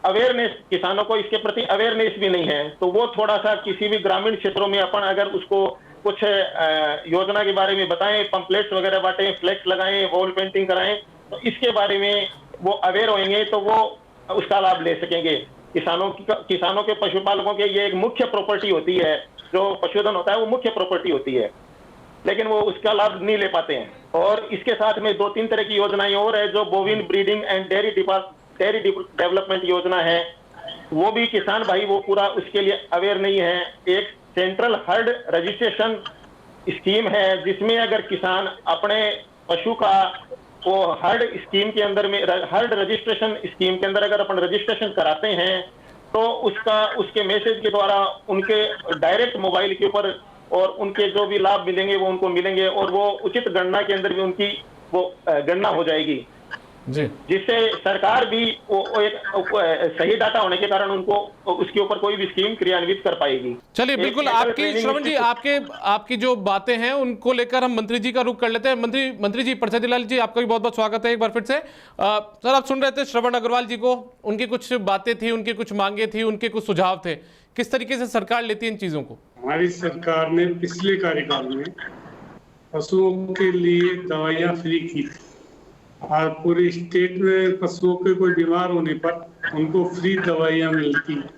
अवेयरनेस, किसानों को इसके प्रति अवेयरनेस भी नहीं है, तो वो थोड़ा सा किसी भी ग्रामीण क्षेत्रों में अपन अगर उसको कुछ योजना के बारे में बताएं, पंपलेट्स वगैरह बांटें, फ्लेक्स लगाएं, वॉल पेंटिंग कराएं, तो इसके बारे में वो अवेयर होंगे तो वो उसका लाभ ले सकेंगे। किसानों के पशुपालकों के ये एक मुख्य प्रॉपर्टी होती है, जो पशुधन होता है वो मुख्य प्रॉपर्टी होती है, लेकिन वो उसका लाभ नहीं ले पाते हैं। और इसके साथ में 2-3 तरह की योजनाएं और है, जो बोविन ब्रीडिंग एंड डेयरी डेवलपमेंट योजना है, वो भी किसान भाई वो पूरा उसके लिए अवेयर नहीं है। एक सेंट्रल हर्ड रजिस्ट्रेशन स्कीम है, जिसमें अगर किसान अपने पशु का वो हर्ड स्कीम के अंदर में, हर्ड रजिस्ट्रेशन स्कीम के अंदर अगर अपन रजिस्ट्रेशन कराते हैं, तो उसके मैसेज के द्वारा उनके डायरेक्ट मोबाइल के ऊपर और उनके जो भी लाभ मिलेंगे वो उनको मिलेंगे, और वो उचित गणना के अंदर भी उनकी वो गणना हो जाएगी, जिससे सरकार भी वो एक सही डाटा होने के कारण उनको उसके ऊपर कोई भी स्कीम क्रियान्वित कर पाएगी। चलिए, बिल्कुल। आपकी श्रवण जी, आपकी जो बातें हैं उनको लेकर हम मंत्री जी का रुख कर लेते हैं। मंत्री जी परसतलाल जी, आपका भी बहुत बहुत स्वागत है एक बार फिर से। सर, आप सुन रहे थे श्रवण अग्रवाल जी को, उनकी कुछ बातें थी, उनकी कुछ मांगे थी, उनके कुछ सुझाव थे। किस तरीके से सरकार लेती है इन चीजों को? हमारी सरकार ने पिछले कार्यकाल में पशुओं के लिए दवाइयाँ फ्री की थी। आज पूरे स्टेट में पशुओं के कोई बीमार होने पर उनको फ्री दवाइयाँ मिलती हैं।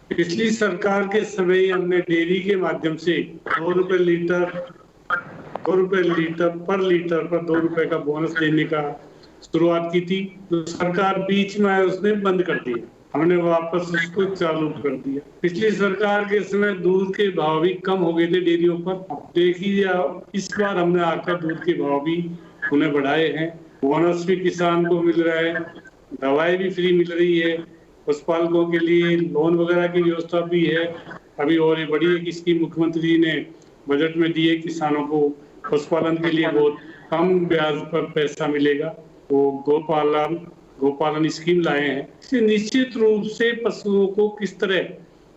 पिछली सरकार के समय ही हमने डेयरी के माध्यम से 2 रुपए लीटर पर लीटर पर 2 रुपए का बोनस देने का शुरुआत की थी। तो सरकार बीच में आए उसने बंद कर दिया, हमने वापस उसको चालू कर दिया। पिछली सरकार के समय दूध के भाव भी कम हो गए थे डेयरियों पर। अब देखिए इस बार हमने आकर दूध के भाव भी उन्हें बढ़ाए हैं, बोनस भी किसान को मिल रहा है, दवाई भी फ्री मिल रही है, पशुपालकों के लिए लोन वगैरह की व्यवस्था भी है। अभी और ये बड़ी एक स्कीम मुख्यमंत्री जी ने बजट में दी है, किसानों को पशुपालन के लिए बहुत कम ब्याज पर पैसा मिलेगा। वो गोपालन स्कीम लाए हैं। इसलिए निश्चित रूप से पशुओं को किस तरह,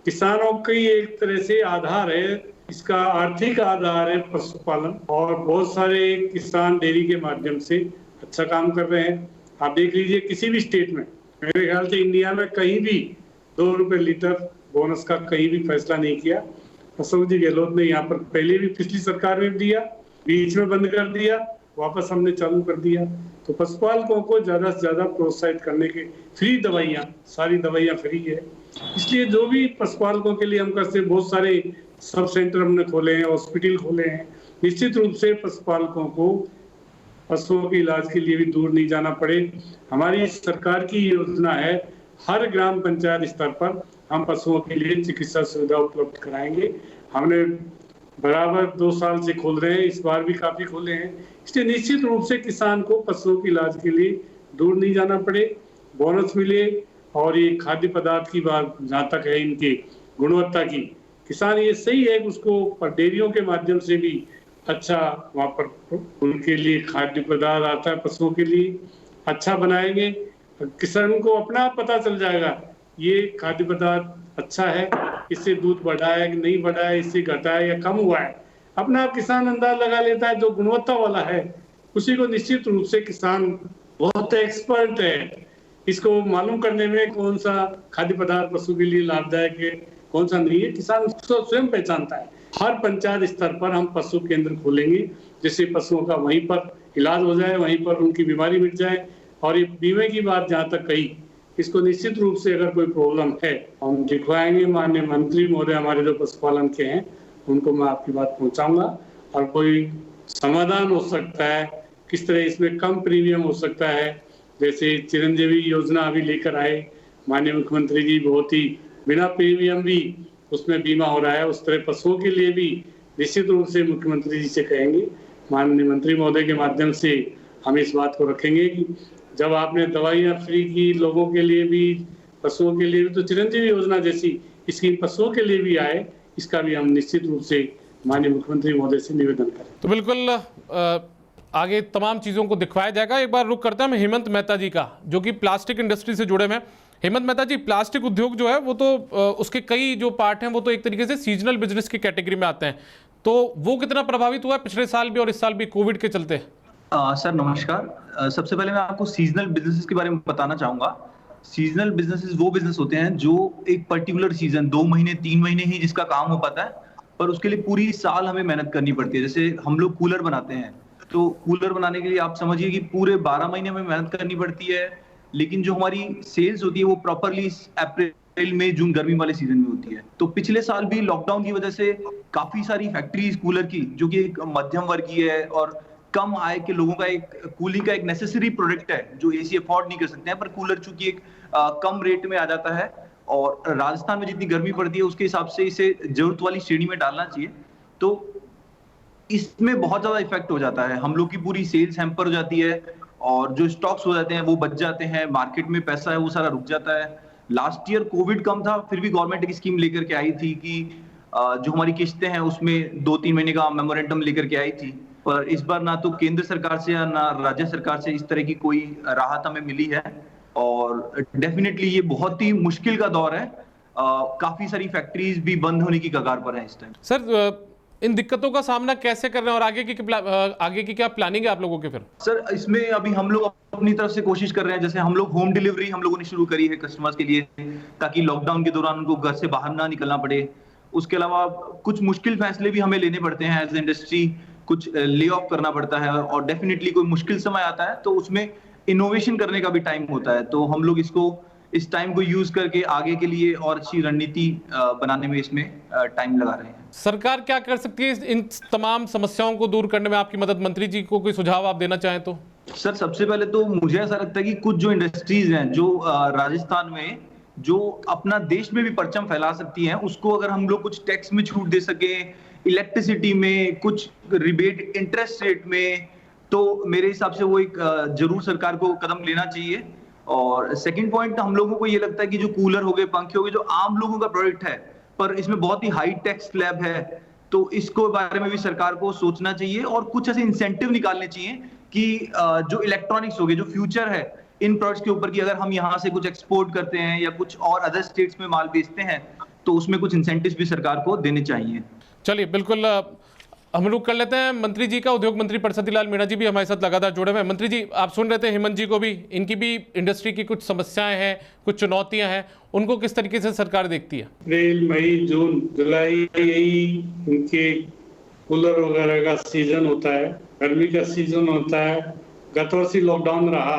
किसानों की एक तरह से आधार है, इसका आर्थिक आधार है पशुपालन, और बहुत सारे किसान डेयरी के माध्यम से अच्छा काम कर रहे हैं। आप देख लीजिए किसी भी स्टेट में, मेरे ख्याल से इंडिया में कहीं भी 2 रुपए लीटर बोनस का कहीं भी फैसला नहीं किया। अशोक जी गहलोत ने यहाँ पर पहले भी पिछली सरकार में दिया, बीच में बंद कर दिया, वापस हमने चालू कर दिया। तो पशुपालकों को ज्यादा से ज्यादा प्रोत्साहित करने के फ्री दवाइयाँ, सारी दवाइयाँ फ्री है। इसलिए जो भी पशुपालकों के लिए हम करते, बहुत सारे सब सेंटर हमने खोले हैं, हॉस्पिटल खोले हैं। निश्चित रूप से पशुपालकों को पशुओं के इलाज के लिए भी दूर नहीं जाना पड़े। हमारी सरकार की योजना है, हर ग्राम पंचायत स्तर पर हम पशुओं के लिए चिकित्सा सुविधा उपलब्ध कराएंगे। हमने बराबर 2 साल से खोल रहे हैं, इस बार भी काफी खोले हैं। इसलिए निश्चित रूप से किसान को पशुओं के इलाज के लिए दूर नहीं जाना पड़े, बोनस मिले। और ये खाद्य पदार्थ की बात जहाँ तक है, इनकी गुणवत्ता की, किसान ये सही है कि उसको डेयरियों के माध्यम से भी अच्छा वहाँ पर उनके लिए खाद्य पदार्थ आता है, पशुओं के लिए अच्छा बनाएंगे। किसान को अपना पता चल जाएगा ये खाद्य पदार्थ अच्छा है, इससे दूध बढ़ा है कि नहीं बढ़ा है, इससे घटा है या कम हुआ है, अपना आप किसान अंदाज लगा लेता है। जो गुणवत्ता वाला है उसी को निश्चित रूप से किसान बहुत एक्सपर्ट है, इसको मालूम करने में कौन सा खाद्य पदार्थ पशु के लिए लाभदायक है, कौन सा नहीं है, किसान उसको स्वयं पहचानता है। हर पंचायत स्तर पर हम पशु केंद्र खोलेंगे, जिससे पशुओं का वहीं पर इलाज हो जाए, वहीं पर उनकी बीमारी मिट जाए। और ये बीमे की बात जहाँ तक कही, इसको निश्चित रूप से अगर कोई प्रॉब्लम है हम दिखवाएंगे। माननीय मंत्री महोदय हमारे जो पशुपालन के हैं उनको मैं आपकी बात पहुंचाऊंगा, और कोई समाधान हो सकता है, किस तरह इसमें कम प्रीमियम हो सकता है। जैसे चिरंजीवी योजना अभी लेकर आए माननीय मुख्यमंत्री जी, बहुत ही बिना प्रीमियम भी उसमें बीमा हो रहा है, उस तरह पशुओं के लिए भी निश्चित रूप से मुख्यमंत्री जी से कहेंगे, माननीय मंत्री महोदय के माध्यम से हम इस बात को रखेंगे कि जब आपने दवाइयाँ फ्री की लोगों के लिए भी, पशुओं के लिए भी, तो चिरंजीवी योजना जैसी स्कीम पशुओं के लिए भी आए, इसका भी हम निश्चित रूप से माननीय मुख्यमंत्री महोदय से निवेदन करें। तो बिल्कुल आगे तमाम चीज़ों को दिखवाया जाएगा। एक बार रुक करते हैं हम हेमंत मेहता जी का, जो कि प्लास्टिक इंडस्ट्री से जुड़े हैं। हेमंत मेहता जी, प्लास्टिक उद्योग जो है वो तो उसके कई जो पार्ट हैं वो तो एक तरीके से सीजनल बिजनेस की कैटेगरी में आते हैं, तो वो कितना प्रभावित हुआ है पिछले साल भी और इस साल भी कोविड के चलते? सर नमस्कार। सबसे पहले मैं आपको सीजनल बिजनेसेस के बारे में बताना चाहूंगा। सीजनल बिजनेसेस वो बिजनेस होते हैं जो एक पर्टिकुलर सीजन, 2 महीने 3 महीने ही जिसका काम हो पाता है, पर उसके लिए पूरी साल हमें मेहनत करनी पड़ती है। जैसे हम लोग कूलर बनाते हैं, तो कूलर बनाने के लिए आप समझिए कि पूरे 12 महीने में मेहनत करनी पड़ती है, लेकिन जो हमारी सेल्स होती है वो प्रॉपरली अप्रैल मई जून गर्मी वाले सीजन में होती है। तो पिछले साल भी लॉकडाउन की वजह से काफी सारी फैक्ट्रीज कूलर की, जो कि एक मध्यम वर्गीय है और कम आय के लोगों का एक कूलिंग का एक नेसेसरी प्रोडक्ट है, जो एसी अफोर्ड नहीं कर सकते हैं, पर कूलर चूंकि एक कम रेट में आ जाता है और राजस्थान में जितनी गर्मी पड़ती है उसके हिसाब से इसे जरूरत वाली श्रेणी में डालना चाहिए, तो इसमें बहुत ज्यादा इफेक्ट हो जाता है। हम लोग की पूरी सेल्स हैम्पर हो जाती है और जो स्टॉक्स हो जाते हैं वो बच जाते हैं, मार्केट में पैसा है वो सारा रुक जाता है। लास्ट ईयर कोविड कम था, फिर भी गवर्नमेंट एक स्कीम लेकर के आई थी कि जो हमारी किस्तें हैं उसमें 2-3 महीने का मेमोरेंडम लेकर के आई थी, पर इस बार ना तो केंद्र सरकार से या ना राज्य सरकार से इस तरह की कोई राहत हमें मिली है और डेफिनेटली ये बहुत ही मुश्किल का दौर है। काफी सारी फैक्ट्रीज भी बंद होने की कगार पर है इस टाइम। सर इन दिक्कतों का सामना कैसे कर रहे हैं और आगे की क्या प्लानिंग है आप लोगों के? फिर सर इसमें अभी हम लोग अपनी तरफ से कोशिश कर रहे हैं, जैसे हम लोग होम डिलीवरी हम लोगों ने शुरू करी है कस्टमर्स के लिए, ताकि लॉकडाउन के दौरान उनको घर से बाहर ना निकलना पड़े। उसके अलावा कुछ मुश्किल फैसले भी हमें लेने पड़ते हैं एज इंडस्ट्री, कुछ ले ऑफ करना पड़ता है और डेफिनेटली कोई मुश्किल समय आता है तो उसमें इनोवेशन करने का भी टाइम होता है। तो हम लोग इस टाइम को यूज करके आगे के लिए और अच्छी रणनीति बनाने में इसमें टाइम लगा रहे हैं। सरकार क्या कर सकती है इन तमाम समस्याओं को दूर करने में आपकी मदद? मंत्री जी को कोई सुझाव आप देना चाहें तो? सर, सबसे पहले तो मुझे ऐसा लगता है कि कुछ जो इंडस्ट्रीज हैं जो राजस्थान में जो अपना देश में भी परचम फैला सकती हैं, उसको अगर हम लोग कुछ टैक्स में छूट दे सके, इलेक्ट्रिसिटी में कुछ रिबेट इंटरेस्ट रेट में, तो मेरे हिसाब से वो एक जरूर सरकार को कदम लेना चाहिए। और सेकंड पॉइंट, हम लोगों को ये लगता है कि जो कूलर हो गए, पंखे हो गए, जो आम लोगों का प्रोडक्ट है पर इसमें बहुत ही हाई टैक्स स्लैब है, तो इसको बारे में भी सरकार को सोचना चाहिए और कुछ ऐसे इंसेंटिव निकालने चाहिए कि जो इलेक्ट्रॉनिक्स हो गए, जो फ्यूचर है इन प्रोडक्ट्स के ऊपर, कि अगर हम यहाँ से कुछ एक्सपोर्ट करते हैं या कुछ और अदर स्टेट्स में माल बेचते हैं तो उसमें कुछ इंसेंटिव्स भी सरकार को देने चाहिए। चलिए, बिल्कुल हम लोग कर लेते हैं मंत्री जी का। उद्योग मंत्री परसती लाल मीणा जी भी हमारे साथ लगातार जुड़े हुए हैं। मंत्री जी, आप सुन रहे थे हेमंत जी को भी, इनकी भी इंडस्ट्री की कुछ समस्याएं हैं, कुछ चुनौतियां हैं, उनको किस तरीके से सरकार देखती है? अप्रैल, मई, जून, जुलाई, यही इनके कूलर वगैरह का सीजन होता है, गर्मी का सीजन होता है। गत वर्ष लॉकडाउन रहा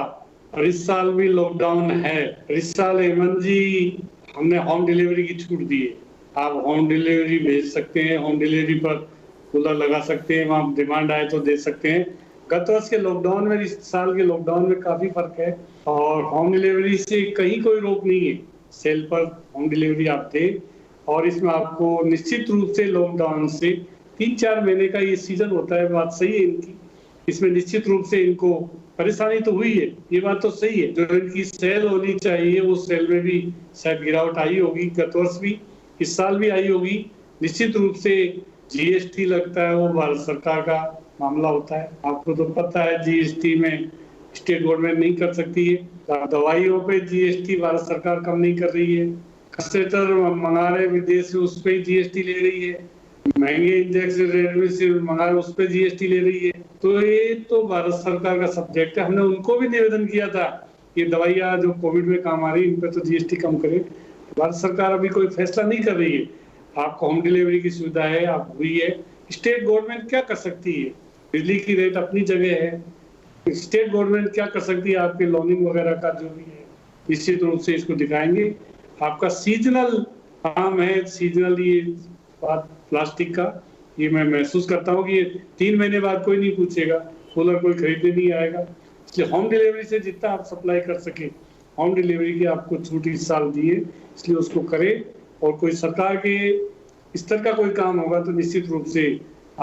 और इस साल भी लॉकडाउन है। इस साल हेमंत जी हमने होम डिलीवरी की छूट दी है, आप होम डिलीवरी भेज सकते हैं, होम डिलीवरी पर कूलर लगा सकते हैं, वहाँ डिमांड आए तो दे सकते हैं। गत वर्ष के लॉकडाउन में इस साल के लॉकडाउन में काफी फर्क है और होम डिलीवरी से कहीं कोई रोक नहीं है। सेल पर होम डिलीवरी आप दें और इसमें आपको निश्चित रूप से लॉकडाउन से 3-4 महीने का ये सीजन होता है, बात सही है इनकी। इसमें निश्चित रूप से इनको परेशानी तो हुई है, ये बात तो सही है। जो इनकी सेल होनी चाहिए वो सेल में भी शायद गिरावट आई होगी, गत वर्ष भी, इस साल भी आई होगी। निश्चित रूप से जीएसटी लगता है, वो भारत सरकार का मामला होता है। आपको तो पता है जीएसटी में स्टेट गवर्नमेंट नहीं कर सकती है। दवाइयों पे जीएसटी भारत सरकार कम नहीं कर रही है। कंसेंट्रेटर मंगा रहे विदेश से, उस पर जीएसटी ले रही है। महंगे इंजेक्शन रेडमी से मंगा रहे, उस पर जीएसटी ले रही है। तो ये तो भारत सरकार का सब्जेक्ट है। हमने उनको भी निवेदन किया था ये दवाइयाँ जो कोविड में काम आ रही है, इन पर तो जीएसटी कम करे। भारत सरकार अभी कोई फैसला नहीं कर रही है। आपको होम डिलीवरी की सुविधा है, आप हुई है। स्टेट गवर्नमेंट क्या कर सकती है? बिजली की रेट अपनी जगह है। स्टेट गवर्नमेंट क्या कर सकती है? आपके लोनिंग वगैरह का जो भी है, निश्चित रूप से इसको दिखाएंगे। आपका सीजनल काम है, सीजनल ये बात प्लास्टिक का, ये मैं महसूस करता हूँ कि 3 महीने बाद कोई नहीं पूछेगा, कूलर कोई खरीदने नहीं आएगा। इसलिए होम डिलीवरी से जितना आप सप्लाई कर सके, होम डिलीवरी की आपको छूट इस साल दी है, इसलिए उसको करें। और कोई सरकार के स्तर का कोई काम होगा तो निश्चित रूप से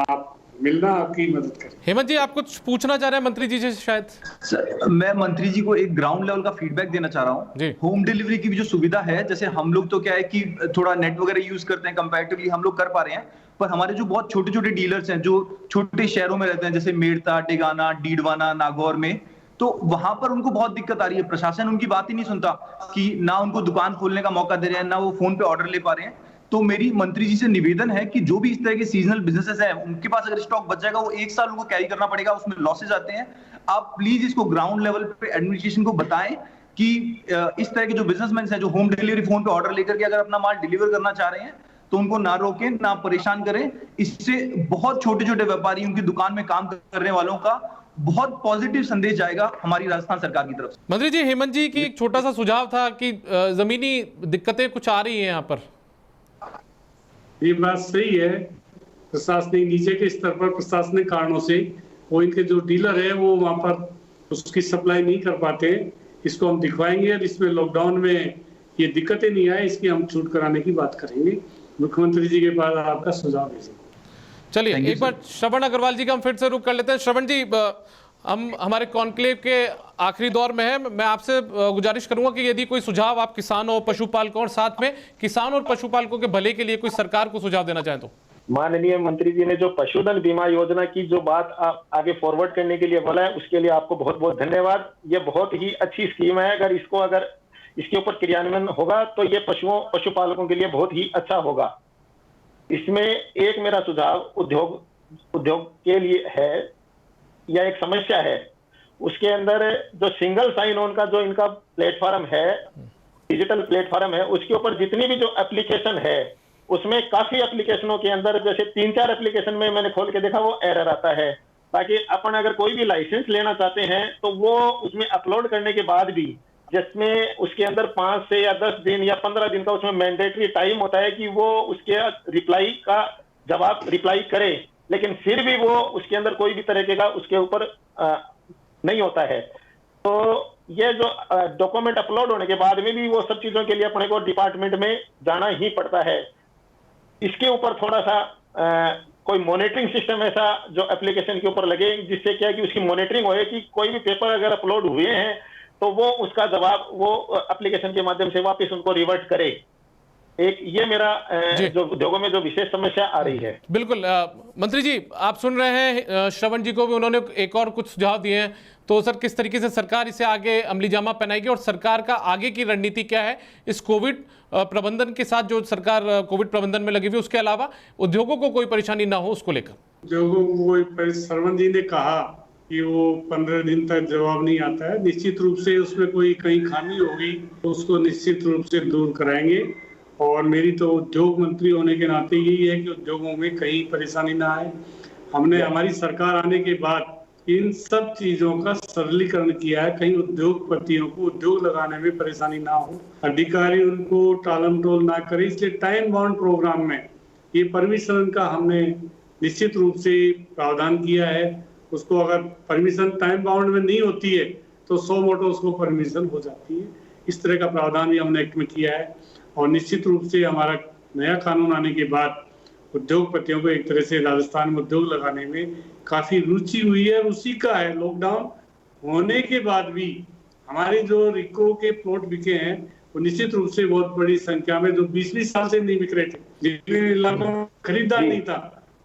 आप मिलना, आपकी मदद करें। हेमंत जी, आप कुछ पूछना चाह रहे हैं मंत्री जी से शायद? सर, मैं मंत्री जी को एक ग्राउंड लेवल का फीडबैक देना चाह रहा हूँ। होम डिलीवरी की भी जो सुविधा है, जैसे हम लोग तो क्या है कि थोड़ा नेट वगैरह यूज करते हैं, कंपैरेटिवली हम लोग कर पा रहे हैं, पर हमारे जो बहुत छोटे छोटे डीलर्स हैं जो छोटे शहरों में रहते हैं, जैसे मेड़ता, टेगाना, डीडवाना, नागौर में, तो वहां पर उनको बहुत दिक्कत आ रही है। प्रशासन उनकी बात ही नहीं सुनता कि ना उनको दुकान खोलने का मौका दे रहे हैं, ना वो फोन पे ऑर्डर ले पा रहे हैं। तो मेरी मंत्री जी से निवेदन है कि जो भी इस तरह के सीजनल बिजनेसेस हैं, उनके पास अगर स्टॉक बच जाएगा, वो 1 साल उनको कैरी करना पड़ेगा, उसमें लॉसेज आते हैं। आप प्लीज इसको ग्राउंड लेवल पे एडमिनिस्ट्रेशन को बताएं कि इस तरह के जो बिजनेसमैन हैं जो होम डिलीवरी फोन पे ऑर्डर लेकर के अगर अपना माल डिलीवर करना चाह रहे हैं तो उनको ना रोकें, ना परेशान करें। इससे बहुत छोटे छोटे व्यापारी, उनकी दुकान में काम करने वालों का बहुत पॉजिटिव संदेश जाएगा हमारी राजस्थान सरकार की तरफ से। मंत्री जी, हेमंत जी की एक छोटा सा सुझाव था कि जमीनी दिक्कतें कुछ आ रही हैं यहाँ पर। ये बात सही है। प्रशासनिक नीचे के स्तर पर प्रशासनिक कारणों से वो इनके जो डीलर है वो वहां पर उसकी सप्लाई नहीं कर पाते। इसको हम दिखवाएंगे और इसमें लॉकडाउन में ये दिक्कतें नहीं आए, इसकी हम छूट कराने की बात करेंगे। मुख्यमंत्री जी के पास आपका सुझाव भेजेंगे। चलिए, एक बार श्रवण अग्रवाल जी का हम फिर से रुक कर लेते हैं। श्रवण जी, हम हमारे कॉन्क्लेव के आखिरी दौर में है। मैं आपसे गुजारिश करूंगा कि यदि कोई सुझाव आप किसानों, पशुपालकों और साथ में किसान और पशुपालकों के भले के लिए कोई सरकार को सुझाव देना चाहें तो। माननीय मंत्री जी ने जो पशुधन बीमा योजना की जो बात आगे फॉरवर्ड करने के लिए बोला है, उसके लिए आपको बहुत बहुत धन्यवाद। ये बहुत ही अच्छी स्कीम है। अगर इसके ऊपर क्रियान्वयन होगा तो ये पशुपालकों के लिए बहुत ही अच्छा होगा। इसमें एक मेरा सुझाव उद्योग के लिए है, या एक समस्या है। उसके अंदर जो सिंगल साइन ऑन का जो इनका प्लेटफॉर्म है, डिजिटल प्लेटफॉर्म है, उसके ऊपर जितनी भी जो एप्लीकेशन है उसमें काफी एप्लीकेशनों के अंदर जैसे 3-4 एप्लीकेशन में मैंने खोल के देखा वो एरर आता है। ताकि अपन अगर कोई भी लाइसेंस लेना चाहते हैं तो वो उसमें अपलोड करने के बाद भी, जिसमें उसके अंदर 5 से या 10 दिन या 15 दिन का उसमें मैंडेटरी टाइम होता है कि वो उसके रिप्लाई करे, लेकिन फिर भी वो उसके अंदर कोई भी तरीके का उसके ऊपर नहीं होता है। तो ये जो डॉक्यूमेंट अपलोड होने के बाद में भी वो सब चीजों के लिए अपने को डिपार्टमेंट में जाना ही पड़ता है। इसके ऊपर थोड़ा सा कोई मॉनिटरिंग सिस्टम ऐसा जो एप्लीकेशन के ऊपर लगे, जिससे क्या है कि उसकी मॉनिटरिंग होए कि कोई भी पेपर अगर अपलोड हुए हैं तो वो उसका जवाब वो एप्लीकेशन के माध्यम से वापस उनको रिवर्ट करे। एक ये मेरा जो उद्योगों में जो विशेष समस्या आ रही है। बिल्कुल मंत्री जी, आप सुन रहे हैं श्रवण जी को भी, उन्होंने एक और कुछ सुझाव दिए हैं। तो सर, किस तरीके से सरकार इसे आगे अमली जामा पहनाएगी और सरकार का आगे की रणनीति क्या है इस कोविड प्रबंधन के साथ? जो सरकार कोविड प्रबंधन में लगी हुई, उसके अलावा उद्योगों को कोई परेशानी ना हो उसको लेकर। उद्योगों को श्रवण जी ने कहा कि वो 15 दिन तक जवाब नहीं आता है। निश्चित रूप से उसमें कोई कहीं खामी होगी तो उसको निश्चित रूप से दूर कराएंगे। और मेरी तो उद्योग मंत्री होने के नाते यही है कि उद्योगों में कहीं परेशानी ना आए। हमने हमारी सरकार आने के बाद इन सब चीजों का सरलीकरण किया है, कहीं उद्योगपतियों को उद्योग लगाने में परेशानी ना हो, अधिकारी उनको टालम टोल ना करे। इसलिए टाइम बाउंड प्रोग्राम में ये परमिशन का हमने निश्चित रूप से प्रावधान किया है। उसको अगर परमिशन टाइम बाउंड में नहीं होती है तो 100 मोटो उसको परमिशन हो जाती है। इस तरह का प्रावधान भी हमने एक्ट में किया है। और निश्चित रूप से हमारा नया कानून आने के बाद उद्योगपतियों को एक तरह से राजस्थान में उद्योग लगाने में काफी रुचि हुई है। उसी का है, लॉकडाउन होने के बाद भी हमारे जो रिको के प्लॉट बिके हैं वो निश्चित रूप से बहुत बड़ी संख्या में, जो 20-20 साल से नहीं बिक रहे थे, जिन इलाकों में खरीदार नहीं था,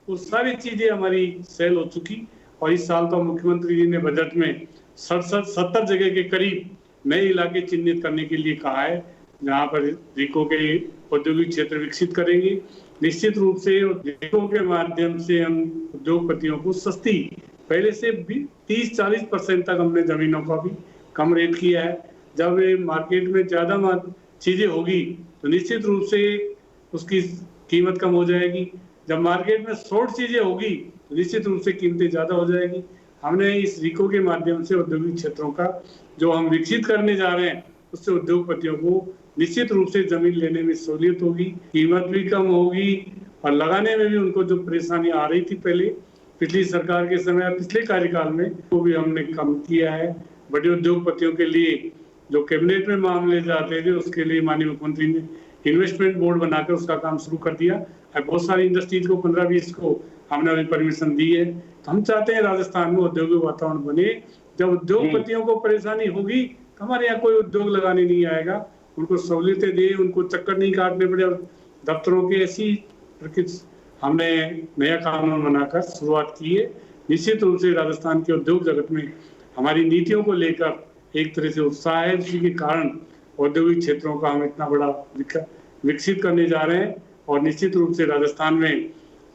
वो सारी चीजें हमारी सेल हो चुकी। और इस साल तो मुख्यमंत्री जी ने बजट में 70 जगह के करीब नए इलाके चिन्हित करने के लिए कहा है, जहाँ पर रिको के औद्योगिक क्षेत्र विकसित करेंगे। निश्चित रूप से रिको के माध्यम से हम उद्योगपतियों को सस्ती, पहले से भी 30-40% तक हमने जमीनों का भी कम रेट किया है। जब मार्केट में ज्यादा चीजें होगी तो निश्चित रूप से उसकी कीमत कम हो जाएगी। जब मार्केट में शॉर्ट चीजें होगी तो निश्चित रूप से कीमतें ज्यादा हो जाएगी। हमने इस रिको के माध्यम से औद्योगिक क्षेत्रों का जो हम विकसित करने जा रहे हैं, उससे उद्योगपतियों को निश्चित रूप से जमीन लेने में सहूलियत होगी, कीमत भी कम होगी और लगाने में भी उनको जो परेशानी आ रही थी पहले पिछली सरकार के समय, पिछले कार्यकाल में, वो भी हमने कम किया है। बड़े उद्योगपतियों के लिए जो कैबिनेट में मामले जाते थे उसके लिए माननीय मुख्यमंत्री ने इन्वेस्टमेंट बोर्ड बनाकर उसका काम शुरू कर दिया। बहुत सारी इंडस्ट्रीज को 15-20 को हमने अभी परमिशन दी है। तो हम चाहते हैं राजस्थान में औद्योगिक वातावरण बने। जब उद्योगपतियों को परेशानी होगी तो हमारे यहाँ कोई उद्योग लगाने नहीं आएगा। उनको सहूलियतें दे, उनको चक्कर नहीं काटने पड़े। और दफ्तरों के ऐसी हमने नया कानून बनाकर शुरुआत की है। निश्चित रूप से राजस्थान के उद्योग जगत में हमारी नीतियों को लेकर एक तरह से उत्साह है, उसी के कारण औद्योगिक क्षेत्रों का हम इतना बड़ा विकसित करने जा रहे हैं। और निश्चित रूप से राजस्थान में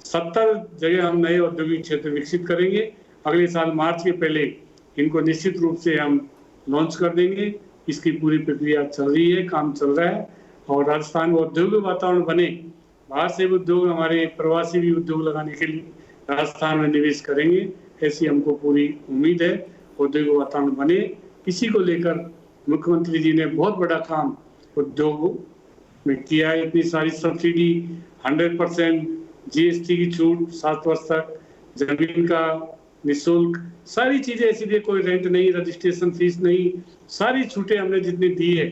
70 जगह हम नए औद्योगिक क्षेत्र विकसित करेंगे। अगले साल मार्च के पहले इनको निश्चित रूप से हम लॉन्च कर देंगे। इसकी पूरी प्रक्रिया चल रही है, काम चल रहा है। और राजस्थान में औद्योगिक वातावरण बने, बाहर से भी उद्योग, हमारे प्रवासी भी उद्योग लगाने के लिए राजस्थान में निवेश करेंगे, ऐसी हमको पूरी उम्मीद है। औद्योगिक वातावरण बने, इसी को लेकर मुख्यमंत्री जी ने बहुत बड़ा काम उद्योग में किया है। इतनी सारी सब्सिडी, 100% GST की छूट, 7 वर्ष तक जमीन का निःशुल्क, सारी चीजें ऐसी दी, कोई रेंट नहीं, रजिस्ट्रेशन फीस नहीं, सारी छूटें हमने जितनी दी है,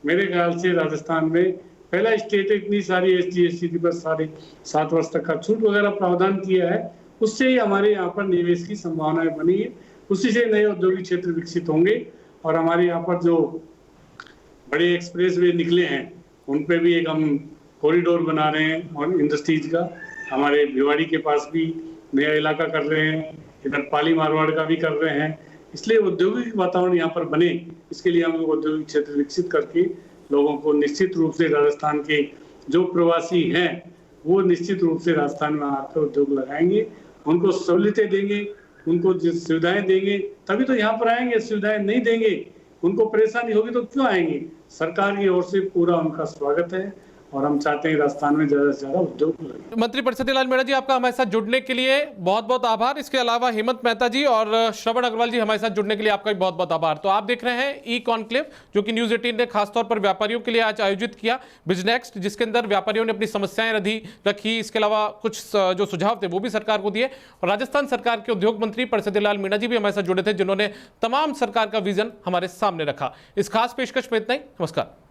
मेरे ख्याल से राजस्थान में पहला स्टेट है इतनी सारी SGST पर सारे 7 वर्ष तक का छूट वगैरह प्रावधान किया है। उससे ही हमारे यहाँ पर निवेश की संभावनाएं बनी है, उसी से नए औद्योगिक क्षेत्र विकसित होंगे। और हमारे यहाँ पर जो बड़े एक्सप्रेस वे निकले हैं उन पे भी एक हम कॉरिडोर बना रहे हैं। और इंडस्ट्रीज का हमारे भिवाड़ी के पास भी नया इलाका कर रहे हैं, इधर पाली मारवाड़ का भी कर रहे हैं। इसलिए औद्योगिक वातावरण यहाँ पर बने, इसके लिए हम औद्योगिक क्षेत्र विकसित करके लोगों को निश्चित रूप से राजस्थान के जो प्रवासी हैं वो निश्चित रूप से राजस्थान में आकर उद्योग लगाएंगे, उनको सहूलियतें देंगे, उनको सुविधाएं देंगे, तभी तो यहाँ पर आएंगे। सुविधाएं नहीं देंगे, उनको परेशानी होगी तो क्यों आएंगे। सरकार की ओर से पूरा उनका स्वागत है और हम चाहते हैं राजस्थान में ज्यादा से ज्यादा उद्योग लगे। मंत्री परसती लाल मीणा जी, आपका हमारे साथ जुड़ने के लिए बहुत बहुत आभार। इसके अलावा हेमंत मेहता जी और श्रवण अग्रवाल जी, हमारे साथ जुड़ने के लिए आपका भी बहुत बहुत आभार। तो आप देख रहे हैं ई कॉन्क्लेव, जो कि न्यूज़ 18 ने खासतौर पर व्यापारियों के लिए आज आयोजित किया, बिजनेक्स्ट, जिसके अंदर व्यापारियों ने अपनी समस्याएं रखी। इसके अलावा कुछ जो सुझाव थे वो भी सरकार को दिए, और राजस्थान सरकार के उद्योग मंत्री परसती लाल मीणा जी भी हमारे साथ जुड़े थे, जिन्होंने तमाम सरकार का विजन हमारे सामने रखा। इस खास पेशकश में इतना ही। नमस्कार।